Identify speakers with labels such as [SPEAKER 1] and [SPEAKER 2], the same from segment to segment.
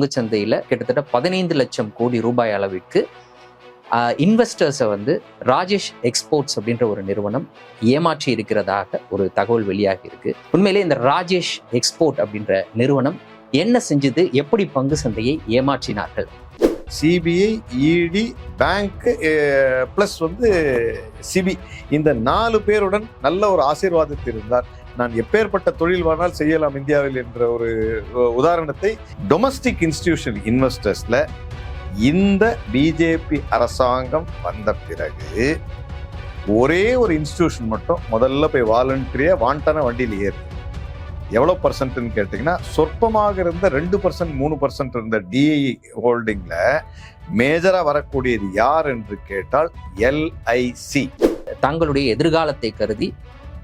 [SPEAKER 1] பங்குச்சந்தையில் கிட்டத்தட்ட 15 லட்சம் கோடி ரூபாய் அளவிற்கு இன்வெஸ்டர்ஸை வந்து ராஜேஷ் எக்ஸ்போர்ட்ஸ் அப்படின்ற ஒரு நிறுவனம் ஏமாற்றி இருக்கிறதாக ஒரு தகவல் வெளியாகி இருக்கு. உண்மையிலே இந்த ராஜேஷ் எக்ஸ்போர்ட் அப்படின்ற நிறுவனம் என்ன செஞ்சது, எப்படி பங்கு சந்தையை ஏமாற்றினார்கள்?
[SPEAKER 2] சிபிஐ, இடி, பேங்க் பிளஸ் சிபி, இந்த 4 பேருடன் நல்ல ஒரு ஆசீர்வாதத்தில் இருந்தார். நான் எப்பேற்பட்ட தொழில் வேணால் செய்யலாம் இந்தியாவில் என்ற ஒரு உதாரணத்தை டொமஸ்டிக் இன்ஸ்டிடியூஷன் இன்வெஸ்டர்ஸ்ல இந்த பிஜேபி அரசாங்கம் வந்த பிறகு ஒரே ஒரு இன்ஸ்டிடியூஷன் மட்டும் முதல்ல போய் வாலண்டரியா வாண்டான வண்டியில் ஏறு. எவ்வளோ பர்சன்ட்னு கேட்டிங்கன்னா, சொற்பமாக இருந்த 2%, 3% இருந்த டிஐ ஹோல்டிங்ல மேஜரா வரக்கூடியது யார் என்று கேட்டால் எல்ஐசி.
[SPEAKER 1] தங்களுடைய எதிர்காலத்தை கருதி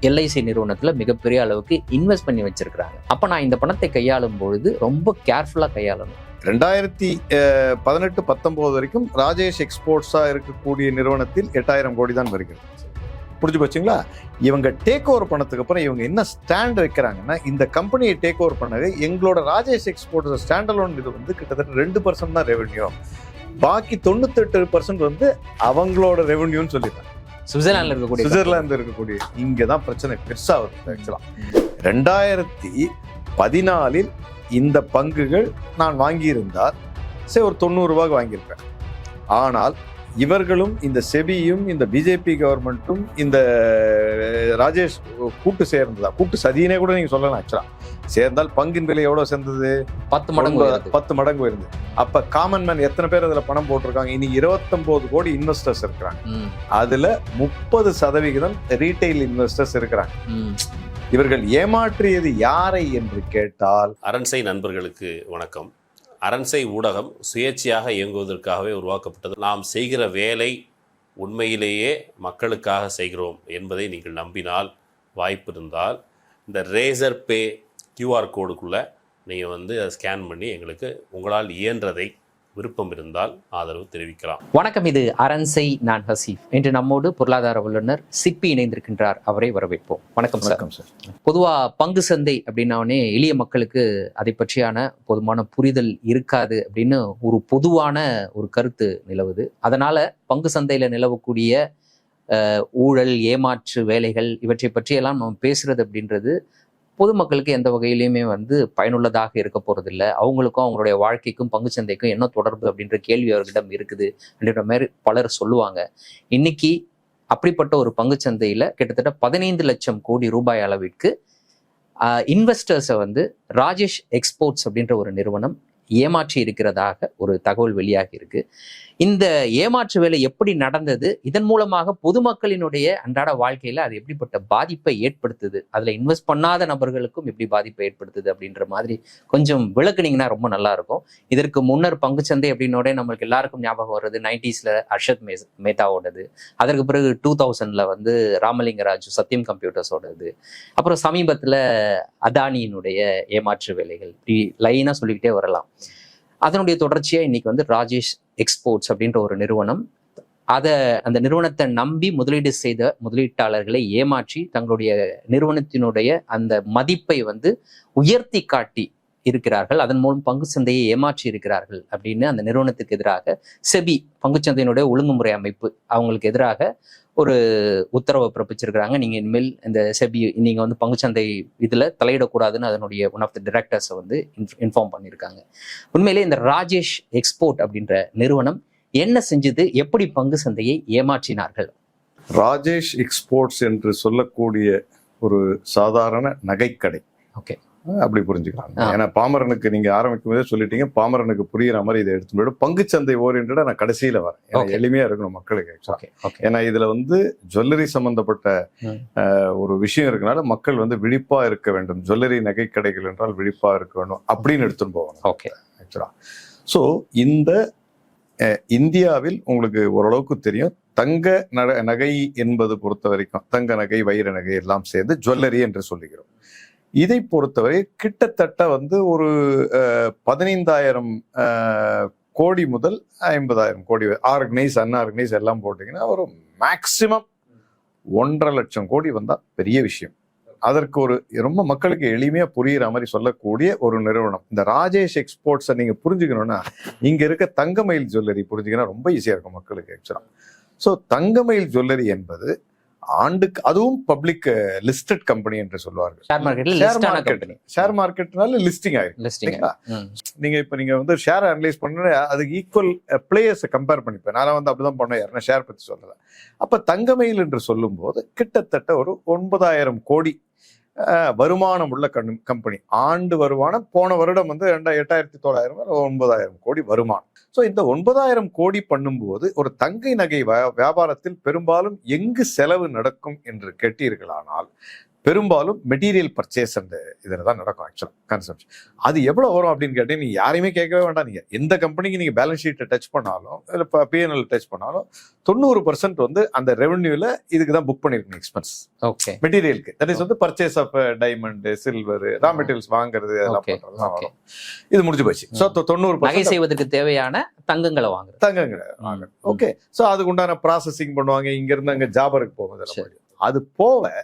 [SPEAKER 1] எல்ஐசி நிறுவனத்துல மிகப்பெரிய அளவுக்கு இன்வெஸ்ட் பண்ணி வச்சிருக்கிறாங்க. அப்ப நான் இந்த பணத்தை கையாளும் பொழுது ரொம்ப கேர்ஃபுல்லா கையாளணும்.
[SPEAKER 2] 2018-19 வரைக்கும் ராஜேஷ் எக்ஸ்போர்ட்ஸா இருக்கக்கூடிய நிறுவனத்தில் 8000 கோடி தான் வருகிறது. புரிஞ்சு போச்சுங்களா? இவங்க டேக் ஓவர் பண்ணதுக்கு அப்புறம் இவங்க என்ன ஸ்டாண்ட் வைக்கிறாங்கன்னா, இந்த கம்பெனியை டேக் ஓவர் பண்ணது எங்களோட ராஜேஷ் எக்ஸ்போர்ட்ஸ் ஸ்டாண்டலோன் இது கிட்டத்தட்ட 2% தான் ரெவென்யூ, பாக்கி 98% அவங்களோட ரெவென்யூன்னு சொல்லிட்டாங்க. சுவிட்சர்லாந்து இருக்கக்கூடிய இங்கதான் பிரச்சனை பெருசா வருது. ஆக்சுவலா 2014 இந்த பங்குகள் நான் வாங்கியிருந்தால் சரி ஒரு 90 ரூபாய்க்கு வாங்கியிருப்பேன். ஆனால் இவர்களும் இந்த செபியும் இந்த பிஜேபி கவர்மெண்ட்டும் இந்த ராஜேஷ் கூட்டு சேர்ந்ததா, கூட்டு சதியினே கூட நீங்க சொல்லலாம். ஆக்சுவலா சேர்ந்தால் பங்கின் விலை எவ்வளவு சேர்ந்தது? 10 மடங்கு உயர்ந்தது. அப்ப காமன் மேன் எத்தனை பேர் அதுல பணம் போட்டிருக்காங்க? இனி 29 கோடி இன்வெஸ்டர்ஸ் இருக்கிறாங்க. அதுல 30% ரீட்டைல் இன்வெஸ்டர்ஸ் இருக்கிறாங்க. இவர்கள் ஏமாற்றியது யாரை என்று கேட்டால்,
[SPEAKER 3] அரண்சை நண்பர்களுக்கு வணக்கம். அரண்சை ஊடகம் சுயேட்சையாக இயங்குவதற்காகவே உருவாக்கப்பட்டது. நாம் செய்கிற வேலை உண்மையிலேயே மக்களுக்காக செய்கிறோம் என்பதை நீங்கள் நம்பினால், வாய்ப்பு இருந்தால் இந்த ரேசர் பே கியூஆர் கோடுக்குள்ளே நீங்கள் அதை ஸ்கேன் பண்ணி எங்களுக்கு உங்களால் இயன்றதை விருப்பம் இருந்தால் ஆதரவு தெரிவிக்கலாம்.
[SPEAKER 1] வணக்கம், இது அரண்சை, நான் ஹசீஃப். இன்று நம்மோடு பொருளாதார வல்லுநர் சிப்பி இணைந்திருக்கின்றார். அவரை வரவேற்போம். வணக்கம் சார். பொதுவா பங்கு சந்தை அப்படின்னே எளிய மக்களுக்கு அதை பற்றியான போதுமான புரிதல் இருக்காது அப்படின்னு ஒரு பொதுவான ஒரு கருத்து நிலவுது. அதனால பங்கு சந்தையில நிலவக்கூடிய ஊழல், ஏமாற்று வேலைகள் இவற்றை பற்றியெல்லாம் நம்ம பேசுறது அப்படின்றது பொதுமக்களுக்கு எந்த வகையிலையுமே பயனுள்ளதாக இருக்க போறது இல்லை. அவங்களுக்கும் அவங்களுடைய வாழ்க்கைக்கும் பங்குச்சந்தைக்கும் என்ன தொடர்பு அப்படின்ற கேள்வி அவர்களிடம் இருக்குது அப்படின்ற மாதிரி பலர் சொல்லுவாங்க. இன்னைக்கு அப்படிப்பட்ட ஒரு பங்குச்சந்தையில கிட்டத்தட்ட 15 லட்சம் கோடி ரூபாய் அளவிற்கு இன்வெஸ்டர்ஸை ராஜேஷ் எக்ஸ்போர்ட்ஸ் அப்படின்ற ஒரு நிறுவனம் ஏமாற்றி இருக்கிறதாக ஒரு தகவல் வெளியாகி இருக்கு. இந்த ஏமாற்று வேலை எப்படி நடந்தது, இதன் மூலமாக பொதுமக்களினுடைய அன்றாட வாழ்க்கையில அது எப்படிப்பட்ட பாதிப்பை ஏற்படுத்துது, அதுல இன்வெஸ்ட் பண்ணாத நபர்களுக்கும் எப்படி பாதிப்பை ஏற்படுத்துது அப்படின்ற மாதிரி கொஞ்சம் விளக்குனீங்கன்னா ரொம்ப நல்லா இருக்கும். இதற்கு முன்னர் பங்குச்சந்தை அப்படின்னோட நம்மளுக்கு எல்லாருக்கும் ஞாபகம் வருது 90s அர்ஷத் மேத்தாவோடது, அதற்கு பிறகு 2000 ராமலிங்க ராஜு சத்யம் கம்ப்யூட்டர்ஸோடது, அப்புறம் சமீபத்துல அதானியினுடைய ஏமாற்று வேலைகள், இப்படி லைனா சொல்லிக்கிட்டே வரலாம். அதனுடைய தொடர்ச்சியா இன்னைக்கு ராஜேஷ் எக்ஸ்போர்ட்ஸ் அப்படின்ற ஒரு நிறுவனம், அந்த நிறுவனத்தை நம்பி முதலீடு செய்த முதலீட்டாளர்களை ஏமாற்றி தங்களுடைய நிறுவனத்தினுடைய அந்த மதிப்பை உயர்த்தி காட்டி இருக்கிறார்கள். அதன் மூலம் பங்கு சந்தையை ஏமாற்றி இருக்கிறார்கள் அப்படின்னு அந்த நிறுவனத்துக்கு எதிராக செபி, பங்குச்சந்தையினுடைய ஒழுங்குமுறை அமைப்பு, அவங்களுக்கு எதிராக ஒரு உத்தரவை பிறப்பிச்சிருக்கிறாங்க. நீங்க இனிமேல் இந்த செபி நீங்க பங்குச்சந்தை இதுல தலையிடக்கூடாதுன்னு அதனுடைய ஒன் ஆஃப் த டிரெக்டர்ஸை இன்ஃபார்ம் பண்ணியிருக்காங்க. உண்மையிலே இந்த ராஜேஷ் எக்ஸ்போர்ட் அப்படின்ற நிறுவனம் என்ன செஞ்சது, எப்படி பங்கு சந்தையை ஏமாற்றினார்கள்?
[SPEAKER 2] ராஜேஷ் எக்ஸ்போர்ட்ஸ் என்று சொல்லக்கூடிய ஒரு சாதாரண நகைக்கடை.
[SPEAKER 1] ஓகே,
[SPEAKER 2] அப்படி புரிஞ்சுக்கலாம். ஏன்னா பாமரனுக்கு நீங்க ஆரம்பிக்கும் போதே சொல்லிட்டீங்க, பாமரனுக்கு புரியுற மாதிரி இதை எடுத்து போயிடும். பங்குச்சந்தை ஓரியன்டா நான் கடைசியில வரேன், எளிமையா இருக்கணும் மக்களுக்கு. ஏன்னா இதுல ஜுவல்லரி சம்பந்தப்பட்ட ஒரு விஷயம் இருக்கனால மக்கள் விழிப்பா இருக்க வேண்டும். ஜுவல்லரி நகைக்கடைகள் என்றால் விழிப்பா இருக்க வேண்டும் அப்படின்னு எடுத்துட்டு போவாங்க. ஆக்சுவலா ஸோ இந்த இந்தியாவில் உங்களுக்கு ஓரளவுக்கு தெரியும், தங்க நகை என்பது பொறுத்த வரைக்கும் தங்க நகை, வைர நகை எல்லாம் சேர்ந்து ஜுவல்லரி என்று சொல்லுகிறோம். இதை பொறுத்தவரை கிட்டத்தட்ட ஒரு 15,000 கோடி முதல் 50,000 கோடி ஆர்கனைஸ், அன்ஆர்கனைஸ் எல்லாம் போட்டீங்கன்னா ஒரு மேக்சிமம் 1.5 லட்சம் கோடி வந்தா பெரிய விஷயம். அதற்கு ஒரு ரொம்ப மக்களுக்கு எளிமையா புரியுற மாதிரி சொல்லக்கூடிய ஒரு நிறுவனம். இந்த ராஜேஷ் எக்ஸ்போர்ட்ஸை நீங்க புரிஞ்சுக்கணும்னா இங்க இருக்க தங்கமயில் ஜுவல்லரி புரிஞ்சுக்கணும், ரொம்ப ஈஸியா இருக்கும் மக்களுக்கு ஆக்சுவலா. ஸோ தங்கமயில் ஜுவல்லரி என்பது ஆண்டுக்கு, அதுவும் பப்ளிக் லிஸ்டட் கம்பெனி என்று சொல்லுவார்கள். ஷேர் மார்க்கெட்னால லிஸ்டிங் ஆயிருக்கு. நீங்க வந்து ஷேர் அனலைஸ் பண்ண அதுக்கு ஈக்குவல் பிளேயர்ஸ் கம்பேர் பண்ணிப்பேன். நான் வந்து அப்படிதான் பண்ணேன், யாருன்னா ஷேர் பத்தி சொல்லல. அப்ப தங்கமயில் என்று சொல்லும் போது கிட்டத்தட்ட ஒரு 9,000 கோடி வருமானம் உள்ள கம்பெனி. ஆண்டு வருமானம் போன வருடம் வந்து 8,900 9,000 கோடி வருமானம். ஸோ இந்த 9,000 கோடி பண்ணும்போது ஒரு தங்கை நகை வியாபாரத்தில் பெரும்பாலும் எங்கு செலவு நடக்கும் என்று கேட்டீர்களானால் பெரும்பாலும் மெட்டீரியல் பர்ச்சேஸ் அந்த இதில் தான் நடக்கும். ஆக்சுவலாக கான்செப்ட் அது எவ்வளோ வரும் அப்படின்னு கேட்டீங்க, நீங்கள் யாரையுமே கேட்கவே வேண்டாம். நீங்கள் எந்த கம்பெனிக்கு நீங்கள் பேலன்ஸ் ஷீட்டை டச் பண்ணாலும் இல்லை பிஎன்எல் டச் பண்ணாலும் 90% வந்து அந்த ரெவன்யூவில் இதுக்கு தான் புக் பண்ணியிருக்கணும் எக்ஸ்பென்ஸ்.
[SPEAKER 1] ஓகே,
[SPEAKER 2] மெட்டீரியலுக்கு. தட் இஸ் வந்து purchase of diamond, silver, raw materials வாங்குறது எல்லாம் பண்ணுறது. இது முடிஞ்சு போச்சு. ஸோ 90%
[SPEAKER 1] செய்வதற்கு தேவையான தங்கங்களை
[SPEAKER 2] வாங்குறது. ஓகே, ஸோ அதுக்கு உண்டான ப்ராசஸிங் பண்ணுவாங்க. இங்கிருந்து அங்கே ஜாபருக்கு போகுது. அது போக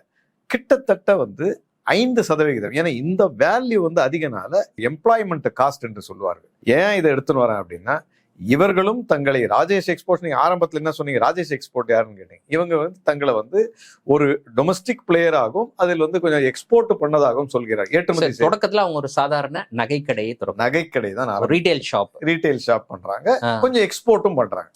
[SPEAKER 2] கிட்டத்தட்ட வந்து 5%. ஏன்னா இந்த வேல்யூ வந்து அதிகனால எம்ப்ளாய்மெண்ட் காஸ்ட் என்று சொல்லுவார்கள். ஏன் இதை எடுத்துன்னு வரேன் அப்படின்னா, இவர்களும் தங்களை ராஜேஷ் எக்ஸ்போர்ட், நீங்க ஆரம்பத்தில் என்ன சொன்னீங்க, ராஜேஷ் எக்ஸ்போர்ட் யாருன்னு கேட்டீங்க. இவங்க வந்து தங்களை வந்து ஒரு டொமஸ்டிக் பிளேயர் ஆகும், அதில் வந்து கொஞ்சம் எக்ஸ்போர்ட் பண்ணதாகவும் சொல்கிறார். ஏற்றுமதி
[SPEAKER 1] தொடக்கத்துல அவங்க ஒரு சாதாரண நகைக்கடையை
[SPEAKER 2] நகைக்கடை தான், ரீட்டைல் ஷாப் பண்றாங்க, கொஞ்சம் எக்ஸ்போர்ட்டும் பண்றாங்க.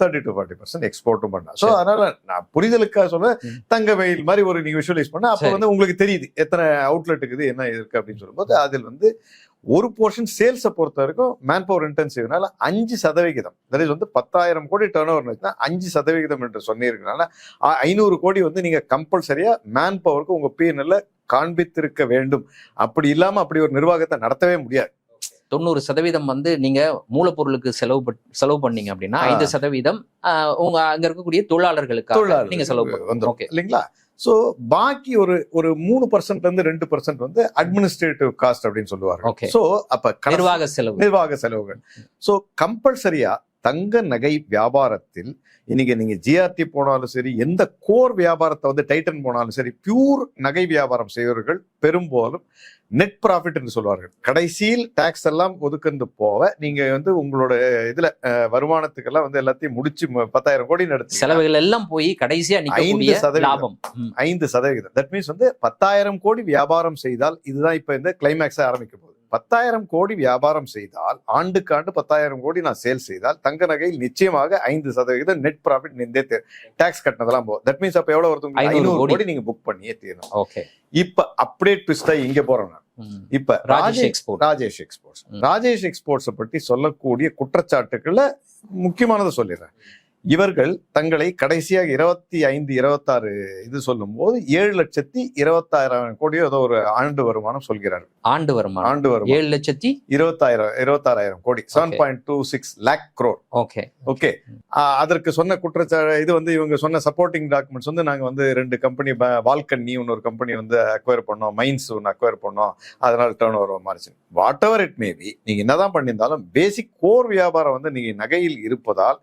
[SPEAKER 2] 30 to 40% எக்ஸ்போர்ட்டும் பண்றாங்க. ஸோ அதனால நான் புரிதலுக்காக சொல்ல தங்கமயில் மாதிரி ஒரு நீங்க விஷுவலைஸ் பண்ண அப்போ வந்து உங்களுக்கு தெரியுது எத்தனை அவுட்லெட் இருக்குது, என்ன இருக்கு அப்படின்னு சொல்லும்போது அதில் வந்து ஒரு போர்ஷன் சேல்ஸை பொறுத்த வரைக்கும் மேன் பவர் இன்டென்சிவ்னால 5%. தட் இஸ் வந்து 10,000 கோடி டர்ன் ஓவர் 5% என்று சொன்னீங்கனால 500 கோடி வந்து நீங்க கம்பல்சரியா மேன் பவருக்கு உங்க பிஎன்எல்ல காண்பித்திருக்க வேண்டும். அப்படி இல்லாம அப்படி ஒரு நிர்வாகத்தை நடத்தவே முடியாது.
[SPEAKER 1] 90% வந்து நீங்க மூலப்பொருளுக்கு செலவு பண்ணீங்க அப்படின்னா 5% உங்க அங்க இருக்கக்கூடிய தொழிலாளர்களுக்கு நீங்க செலவு
[SPEAKER 2] வந்துடும் இல்லைங்களா. ஸோ பாக்கி ஒரு 3% 2% வந்து அட்மினிஸ்ட்ரேட்டிவ் காஸ்ட் அப்படின்னு சொல்லுவாங்க. ஸோ அப்ப நிர்வாக செலவுகள். ஸோ கம்பல்சரியா தங்க நகை வியாபாரத்தில் இன்னைக்கு நீங்க ஜிஆர்டி போனாலும் சரி, எந்த கோர் வியாபாரத்தை வந்து டைட்டன் போனாலும் சரி, பியூர் நகை வியாபாரம் செய்வர்கள் பெரும்பாலும் நெட் ப்ராஃபிட் என்று சொல்வார்கள். கடைசியில் டாக்ஸ் எல்லாம் ஒதுக்குந்து போக நீங்க வந்து உங்களோட இதுல வருமானத்துக்கெல்லாம் வந்து எல்லாத்தையும் முடிச்சு 10,000 கோடி நடத்தி
[SPEAKER 1] செலவுகள் எல்லாம் போய் கடைசியா
[SPEAKER 2] 5%. தட் மீன்ஸ் வந்து 10,000 கோடி வியாபாரம் செய்தால், இதுதான் இப்ப இந்த கிளைமேக்ஸா ஆரம்பிக்க போகுது. 10,000 கோடி வியாபாரம் செய்தால், ஆண்டுக்கு ஆண்டு 10,000 கோடி நான் சேல் செய்தால் தங்க நகையில் நிச்சயமாக 5% நெட் ப்ராஃபிட் நின்றே டாக்ஸ் கட்டினதெல்லாம் போகும். தட் மீன்ஸ் அப்ப எவ்வளவு வருது, 500 கோடி நீங்க புக் பண்ணியே தீரணும்.
[SPEAKER 1] ஓகே,
[SPEAKER 2] இப்ப அப்டேட் ட்விஸ்டா இங்க போறேன். இப்ப ராஜேஷ் எக்ஸ்போர்ட்ஸ் பற்றி சொல்லக்கூடிய குற்றச்சாட்டுகள்ல முக்கியமானதை சொல்லிடுறேன். இவர்கள் தங்களை கடைசியாக 25-26 இது சொல்லும் போது 7,26,000 கோடி ஏதோ ஒரு ஆண்டு வருமானம் சொல்கிறார்கள்.
[SPEAKER 1] ஆண்டு வருமானம்
[SPEAKER 2] 7,26,000 கோடி, 7.26 lakh crore. ஓகே, அதற்கு சொன்ன குற்றச்சாட்டு இது வந்து இவங்க சொன்ன சப்போர்ட்டிங் டாக்குமெண்ட்ஸ் வந்து நாங்க வந்து 2 கம்பெனி, வால்கன்னி ஒரு கம்பெனி வந்து அக்வயர் பண்ணோம், மைன்ஸ் ஒன்று அக்வயர் பண்ணோம், அதனால டர்ன் ஓவர் மாறிச்சு. வாட் எவர் இட் மேபி, நீங்க என்னதான் பண்ணியிருந்தாலும் பேசிக் கோர் வியாபாரம் வந்து நீங்க நகையில் இருப்பதால்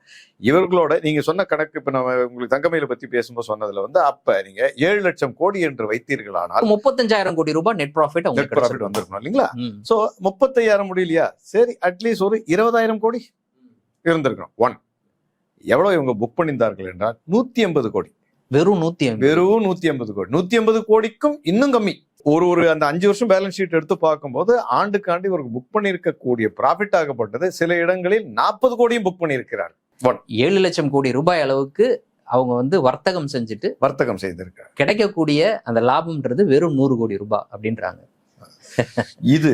[SPEAKER 2] இவர்களோட நீங்க சொன்ன கணக்கு, இப்ப நம்ம உங்களுக்கு தங்கமயில பத்தி பேசும்போது சொன்னதுல வந்து அப்ப நீங்க 7 லட்சம் கோடி என்று வைத்தீர்களானால்
[SPEAKER 1] 35,000 கோடி ரூபாய் நெட் ப்ராஃபிட்
[SPEAKER 2] வந்திருக்கணும் இல்லைங்களா. சோ 35,000 முடியலையா, சரி அட்லீஸ்ட் ஒரு 20,000 கோடி இருந்திருக்கணும். எவ்வளவு இவங்க புக் பண்ணியிருந்தார்கள் என்றால் 180 கோடி.
[SPEAKER 1] வெறும் 180
[SPEAKER 2] கோடி. 180 கோடிக்கும் இன்னும் கம்மி. ஒரு அந்த 5 வருஷம் பேலன்ஸ் ஷீட் எடுத்து பார்க்கும்போது ஆண்டுக்கு ஆண்டு இவருக்கு புக் பண்ணியிருக்கக்கூடிய ப்ராஃபிட் ஆகப்பட்டது சில இடங்களில் 40 கோடியும் புக் பண்ணியிருக்கிறார்.
[SPEAKER 1] 7 லட்சம் கோடி ரூபாய் அளவுக்கு அவங்க வந்து வர்த்தகம்
[SPEAKER 2] செய்திருக்காங்க.
[SPEAKER 1] கிடைக்கக்கூடிய அந்த லாபம்ன்றது வெறும் 100 கோடி ரூபாய் அப்படின்றாங்க.
[SPEAKER 2] இது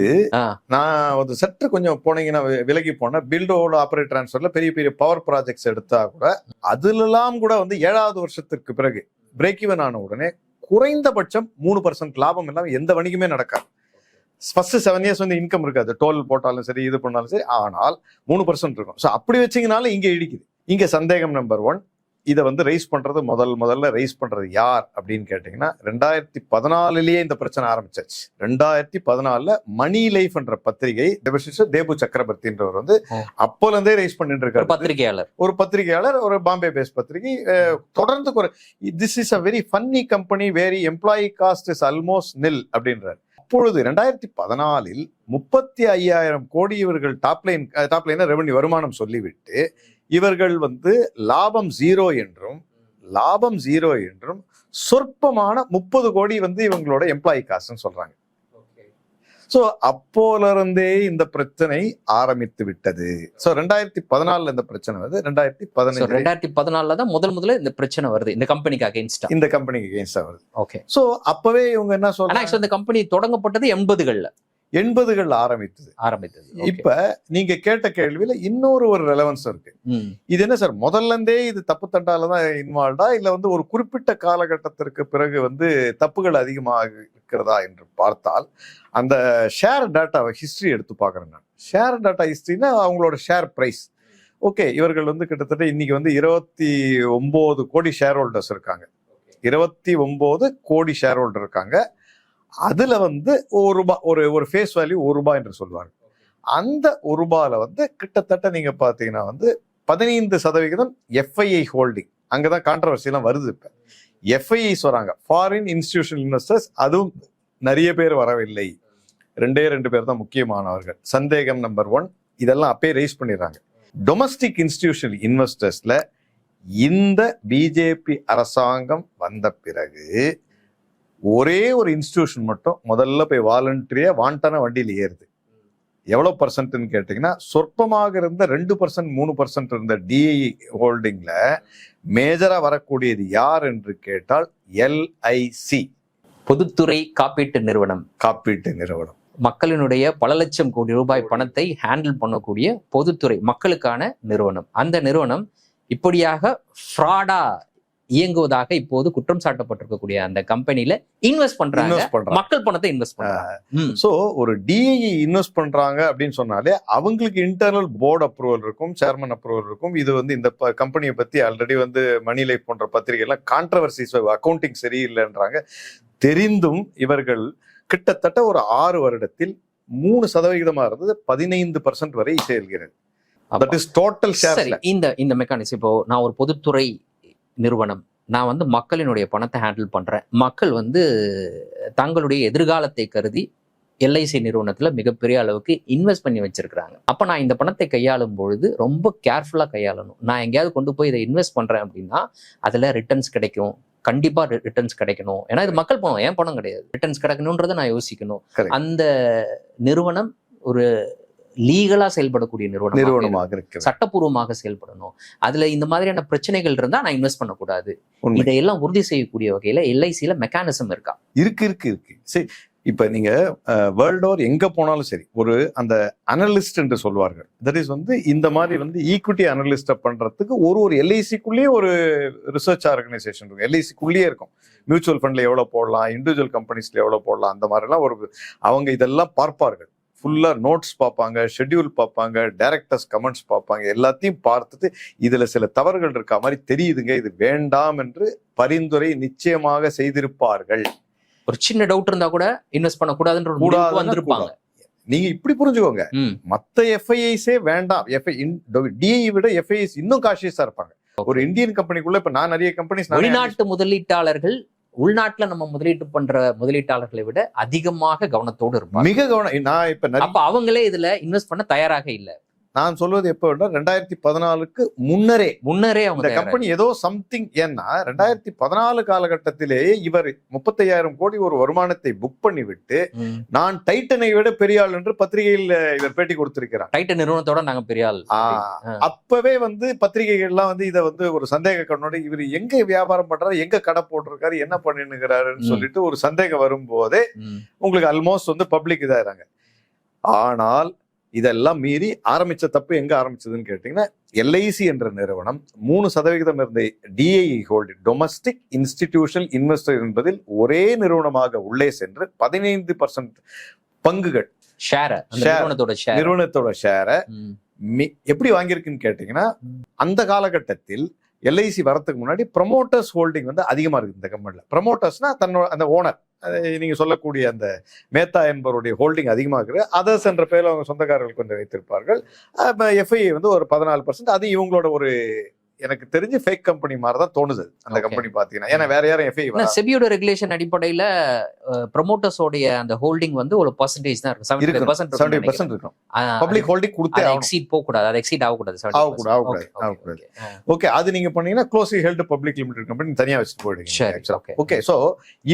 [SPEAKER 2] நான் சற்று கொஞ்சம் போனீங்கன்னா விலகி போன பில்டோட ஆப்பரேட் டிரான்ஸ்ஃபர்ல பெரிய பெரிய பவர் ப்ராஜெக்ட்ஸ் எடுத்தா கூட அதுலாம் கூட வந்து 7வது வருஷத்துக்கு பிறகு பிரேக் ஈவன் ஆன உடனே குறைந்தபட்சம் 3% லாபம் இல்லாம எந்த வணிகமே நடக்காது. ஃபர்ஸ்ட் 7 இயர்ஸ் வந்து இன்கம் இருக்காது, டோல் போட்டாலும் சரி இது பண்ணாலும் சரி, ஆனால் 3% இருக்கும். ஸோ அப்படி வச்சிங்கனாலும் இங்க இடிக்குது. இங்க சந்தேகம் நம்பர் 1. இதை வந்து ரைஸ் பண்றது முதல்ல ரைஸ் பண்றது யார் அப்படின்னு கேட்டீங்கன்னா 2014 இந்த பிரச்சனை ஆரம்பிச்சாச்சு. 2014 மணி லைஃப் என்ற பத்திரிகை தேபு சக்கரவர்த்தின்றவர் வந்து அப்போல இருந்தே ரைஸ் பண்ணிட்டு இருக்காரு. பத்திரிகையாளர், ஒரு பாம்பே பேஸ் பத்திரிகை. தொடர்ந்து this is a very funny company, very employee cost is almost நில் அப்படின்றார். அப்பொழுது 2014 35,000 கோடி இவர்கள் டாப்லைன் ரெவன்யூ வருமானம் சொல்லிவிட்டு இவர்கள் வந்து லாபம் ஜீரோ என்றும் சொற்பமான 30 கோடி வந்து இவங்களோட எம்ப்ளாயி காஸ்ட்னு சொல்றாங்க. சோ அப்போல இருந்தே இந்த பிரச்சனை ஆரம்பித்து விட்டது. சோ 2014 இந்த பிரச்சனை வருது.
[SPEAKER 1] 2014 தான் முதல்ல இந்த பிரச்சனை வருது இந்த கம்பெனிக்கு அகைன்ஸ்டா வருது. ஓகே.
[SPEAKER 2] சோ அப்பவே இவங்க என்ன சொல்றாங்க,
[SPEAKER 1] இந்த கம்பெனி தொடங்கப்பட்டது
[SPEAKER 2] 80கள் ஆரம்பித்தது. இப்ப நீங்க கேட்ட கேள்வியில இன்னொரு ரெலவன்ஸ் இருக்கு. இது என்ன சார், முதல்ல இருந்தே இது தப்பு தண்டாலதான் இன்வால்வ்டா, இல்ல வந்து ஒரு குறிப்பிட்ட காலகட்டத்திற்கு பிறகு வந்து தப்புகள் அதிகமாக இருக்கிறதா என்று பார்த்தால், அந்த ஷேர் டேட்டா ஹிஸ்டரி எடுத்து பாக்குறேன் நான். ஷேர் டேட்டா ஹிஸ்டரினா அவங்களோட ஷேர் பிரைஸ். ஓகே, இவர்கள் வந்து கிட்டத்தட்ட இன்னைக்கு வந்து 29 கோடி ஷேர் ஹோல்டர்ஸ் இருக்காங்க. 29 கோடி ஷேர் ஹோல்டர் இருக்காங்க. அதுல வந்து ஒரு ஃபேஸ் வேல்யூ ₹1 என்று சொல்லுவாங்க. அந்த ₹1 வந்து கிட்டத்தட்ட நீங்க பாத்தீங்கன்னா வந்து 15% FII ஹோல்டிங். அங்கதான் கான்ட்ரவர்சி எல்லாம் வருது. இப்ப FIIs வராங்க, ஃபாரின் இன்ஸ்டிடியூஷனல் இன்வெஸ்டர்ஸ். அதுவும் நிறைய பேர் வரவில்லை, 2 பேர் தான் முக்கியமானவர்கள். சந்தேகம் நம்பர் 1 இதெல்லாம் அப்பயே ரைஸ் பண்ணிடுறாங்க. டொமஸ்டிக் இன்ஸ்டிடியூஷனல் இன்வெஸ்டர்ஸ்ல இந்த பிஜேபி அரசாங்கம் வந்த பிறகு ஒரே ஒரு இன்ஸ்டிடியூஷன் மட்டும் முதல்ல போய் வாலண்டரியா வாண்டான வண்டியில் ஏறுது. எவ்வளவு பர்சன்ட்னு கேட்டீங்கன்னா, சொற்பமாக இருந்த 2%, 3% இருந்த டிஐ ஹோல்டிங்ல மேஜரா வரக்கூடியது யார் என்று கேட்டால் LIC,
[SPEAKER 1] பொதுத்துறை காப்பீட்டு நிறுவனம். மக்களினுடைய பல லட்சம் கோடி ரூபாய் பணத்தை ஹேண்டில் பண்ணக்கூடிய பொதுத்துறை மக்களுக்கான நிறுவனம். அந்த நிறுவனம் இப்படியாக ஃப்ராடா இயங்குவதாக இப்போது குற்றம் சாட்டப்பட்டிருக்கக்கூடிய அந்த கம்பெனில இன்வெஸ்ட் பண்றாங்க, மக்கள் பணத்தை இன்வெஸ்ட் பண்றாங்க.
[SPEAKER 2] சோ ஒரு டிஐ இன்வெஸ்ட் பண்றாங்க அப்படின்னு சொன்னாலே அவங்களுக்கு இன்டர்னல் போர்டு அப்ரூவல் இருக்கும், சேர்மன் அப்ரூவல் இருக்கும். இது வந்து இந்த கம்பெனியை பத்தி ஆல்ரெடி வந்து மணி லைஃப் போன்ற பத்திரிகை எல்லாம் கான்ட்ரவர்சிஸ், அக்கௌண்டிங் சரியில்லைன்றாங்க. தெரிந்தும் இவர்கள் கிட்டத்தட்ட ஒரு 6 வருடத்தில் 3% இருந்தது 15% வரை செல்கிறது. That is total share.
[SPEAKER 1] இந்த மெக்கானிசம், இப்போ நான் ஒரு பொதுத்துறை நிறுவனம், நான் வந்து மக்களினுடைய பணத்தை ஹேண்டில் பண்றேன். மக்கள் வந்து தங்களுடைய எதிர்காலத்தை கருதி LIC நிறுவனத்துல மிகப்பெரிய அளவுக்கு இன்வெஸ்ட் பண்ணி வச்சிருக்கிறாங்க. அப்ப நான் இந்த பணத்தை கையாளும் பொழுது ரொம்ப கேர்ஃபுல்லா கையாளணும். நான் எங்கேயாவது கொண்டு போய் இதை இன்வெஸ்ட் பண்றேன் அப்படின்னா அதுல ரிட்டர்ன்ஸ் கிடைக்கும், கண்டிப்பா ரிட்டர்ன்ஸ் கிடைக்கணும். ஏன்னா இது மக்கள் பணம், ஏன் பணம் கிடையாது. ரிட்டர்ன்ஸ் கிடைக்கணும்ன்றதை நான் யோசிக்கணும். அந்த நிறுவனம் ஒரு லீகலா செயல்படக்கூடிய நிறுவனமாக இருக்கு, சட்டப்பூர்வமாக செயல்படணும். அதுல இந்த மாதிரியான பிரச்சனைகள் இருந்தா நான் இன்வெஸ்ட் பண்ணக்கூடாது. இதையெல்லாம் உறுதி செய்யக்கூடிய வகையில LICல மெக்கானிசம் இருக்கா?
[SPEAKER 2] இருக்கு. சரி, இப்ப நீங்க வேர்ல்ட் ஓவர் எங்க போனாலும் சரி, ஒரு அந்த அனலிஸ்ட் என்று சொல்வார்கள். தட் இஸ் வந்து இந்த மாதிரி வந்து ஈக்விட்டி அனலிஸ்ட பண்றதுக்கு ஒரு LICக்குள்ளேயே ஒரு ரிசர்ச் ஆர்கனைசேஷன் இருக்கும். LICக்குள்ளேயே இருக்கும். மியூச்சுவல் ஃபண்ட்ல எவ்வளவு போடலாம், இண்டிவிஜுவல் கம்பெனிஸ்ல எவ்வளவு போடலாம், அந்த மாதிரி எல்லாம் அவங்க இதெல்லாம் பார்ப்பார்கள். ஃபுல்லா நோட்ஸ் பார்ப்பாங்க, ஷெட்யூல் பார்ப்பாங்க, டைரக்டர்ஸ் கமெண்ட்ஸ் பார்ப்பாங்க. எல்லாத்தையும் பார்த்துட்டு இதுல சில தவறுகள் இருக்கா மாதிரி தெரியுதுங்க, இது வேண்டாம் என்று பரிந்துரை நிச்சயமாக செய்திருப்பார்கள்.
[SPEAKER 1] ஒரு சின்ன டவுட் இருந்தா கூட இன்வெஸ்ட் பண்ண கூடாதுன்னு
[SPEAKER 2] நீங்க இப்படி புரிஞ்சுக்கோங்க. மத்த FIIஸே வேண்டாம், டிஐ விட FIIs இன்னும் காஷியஸா இருப்பாங்க. ஒரு இந்தியன் கம்பெனிக்குள்ள இப்ப நான் நிறைய கம்பெனிஸ்,
[SPEAKER 1] வெளிநாட்டு முதலீட்டாளர்கள் உள்நாட்டுல நம்ம முதலீட்டு பண்ற முதலீட்டாளர்களை விட அதிகமாக கவனத்தோடு இருப்பாங்க.
[SPEAKER 2] மிக கவனம். நான் இப்ப
[SPEAKER 1] அவங்களே இதுல இன்வெஸ்ட் பண்ண தயாராக இல்லை.
[SPEAKER 2] நான் சொல்வது எப்ப 2014க்கு முன்னரே அந்த கம்பெனி ஏதோ சம்திங். ஏன்னா 2014 காலகட்டத்திலேயே இவர் 35,000 கோடி ஒரு வருமானத்தை புக் பண்ணி விட்டு, நான் டைட்டனை விட பெரிய ஆள் என்று பத்திரிகையில் இவர் பேட்டி கொடுத்திருக்கிறார்.
[SPEAKER 1] டைட்டன் நிறுவனத்தோட நாங்க பெரிய ஆள்.
[SPEAKER 2] அப்பவே வந்து பத்திரிகைகள்லாம் வந்து இதை வந்து ஒரு சந்தேக கண்ணோட, இவர் எங்க வியாபாரம் பண்றாரு, எங்க கடை போட்டிருக்காரு, என்ன பண்ணிருக்கிறாருன்னு சொல்லிட்டு ஒரு சந்தேகம் வரும்போதே உங்களுக்கு ஆல்மோஸ்ட் வந்து பப்ளிக் இதாகிறாங்க. ஆனால் இதெல்லாம் மீறி ஆரம்பிச்ச தப்பு எங்க ஆரம்பிச்சதுன்னு கேட்டீங்கன்னா, LIC என்ற நிறுவனம் 3% இருந்த DI holding, domestic institutional investor என்பதில் ஒரே நிறுவனமாக உள்ளே சென்று 15% பங்குகள் நிறுவனத்தோட ஷேரை எப்படி வாங்கியிருக்குன்னு கேட்டீங்கன்னா, அந்த காலகட்டத்தில் எல்ஐசி வரதுக்கு முன்னாடி ப்ரமோட்டர்ஸ் ஹோல்டிங் வந்து அதிகமா இருக்கு இந்த கம்பெனில. ப்ரமோட்டர்ஸ்னா தன்னோட அந்த ஓனர், நீங்க சொல்லக்கூடிய அந்த மேத்தா என்பவருடைய ஹோல்டிங் அதிகமாக இருக்குது. அதர்ஸ் என்ற பேரில் அவங்க சொந்தக்காரர்கள் கொஞ்சம் வைத்திருப்பார்கள். எஃப்ஐ வந்து ஒரு 14%. அது இவங்களோட ஒரு எனக்கு தெரிஞ்சு ஃபேக் கம்பெனி மாதிரி தான் தோணுது அந்த கம்பெனி பாத்தீங்கன்னா. ஏன்னா வேற யாரும் எஃப்ஐ
[SPEAKER 1] செபியோட ரெகுலேஷன் அடிப்படையில ப்ரமோட்டர்ஸோட அந்த ஹோல்டிங் வந்து ஒரு பர்சன்டேஜ் தான் இருக்கும்.
[SPEAKER 2] 70% இருக்கும். பப்ளிக் ஹோல்டிங் கொடுத்தே
[SPEAKER 1] எக்ஸீட் போக கூடாது, அது எக்ஸீட் ஆகக்கூடாது.
[SPEAKER 2] ஓகே, அது நீங்க பண்ணீங்கன்னா closely held public limited company தனியா வச்சுட்டு போயிடுங்க. ஓகே, சோ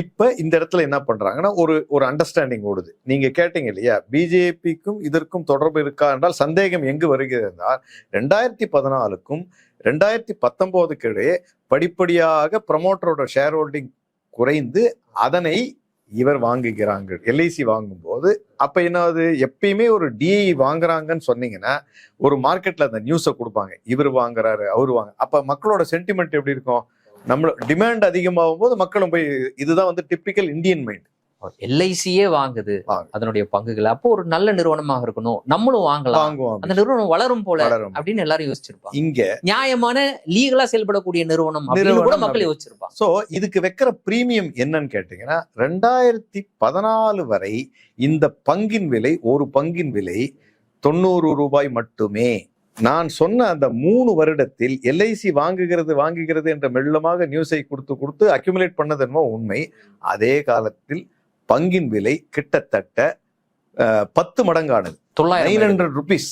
[SPEAKER 2] இப்ப இந்த இடத்துல என்ன பண்றாங்கன்னா ஒரு அண்டர்ஸ்டாண்டிங் ஓடுது. நீங்க கேட்டீங்க இல்லையா, பிஜேபிக்கும் இதற்கும் தொடர்பு இருக்கா என்றால் சந்தேகம் எங்கு வருகிறது என்றால் 2014க்கும் 2019க்கு இடையே படிப்படியாக ப்ரமோட்டரோட ஷேர் ஹோல்டிங் குறைந்து அதனை இவர் வாங்குகிறாங்க. எல்ஐசி வாங்கும்போது அப்ப என்னது, எப்பயுமே ஒரு டிஐ வாங்குறாங்கன்னு சொன்னீங்கன்னா ஒரு மார்க்கெட்ல அந்த நியூஸை கொடுப்பாங்க, இவர் வாங்குறாரு அவரு வாங்க. அப்ப மக்களோட சென்டிமெண்ட் எப்படி இருக்கும், நம்மளோட டிமாண்ட் அதிகமாகும் போது மக்களும் போய், இதுதான் வந்து டிப்பிக்கல் இந்தியன் மைண்ட்.
[SPEAKER 1] எல்ஐசியே வாங்குது அதனுடைய பங்குகள், அப்போ ஒரு நல்ல நிறுவனமாக இருக்கணும், நம்மளும் வாங்கலாம், அந்த நிறுவனம் வளரும் போல அப்படின்னு எல்லாரும் யோசிச்சிருப்பாங்க.
[SPEAKER 2] இங்க
[SPEAKER 1] நியாயமான லீகலா செயல்படக்கூடிய நிறுவனம் கூட மக்கள் யோசிச்சிருப்பாங்க.
[SPEAKER 2] சோ இதுக்கு வைக்கிற பிரீமியம் என்னன்னு கேட்டீங்கன்னா 2014 வரை இந்த பங்கின் விலை, ஒரு பங்கின் விலை 90 ரூபாய் மட்டுமே. நான் சொன்ன அந்த 3 வருடத்தில் எல்ஐசி வாங்குகிறது என்ற மெல்லமாக நியூஸை கொடுத்து அக்யூமுலேட் பண்ணது என்னமோ உண்மை. அதே காலத்தில் பங்கின் விலை கிட்டத்தட்ட 10 மடங்கானது. 900 rupees.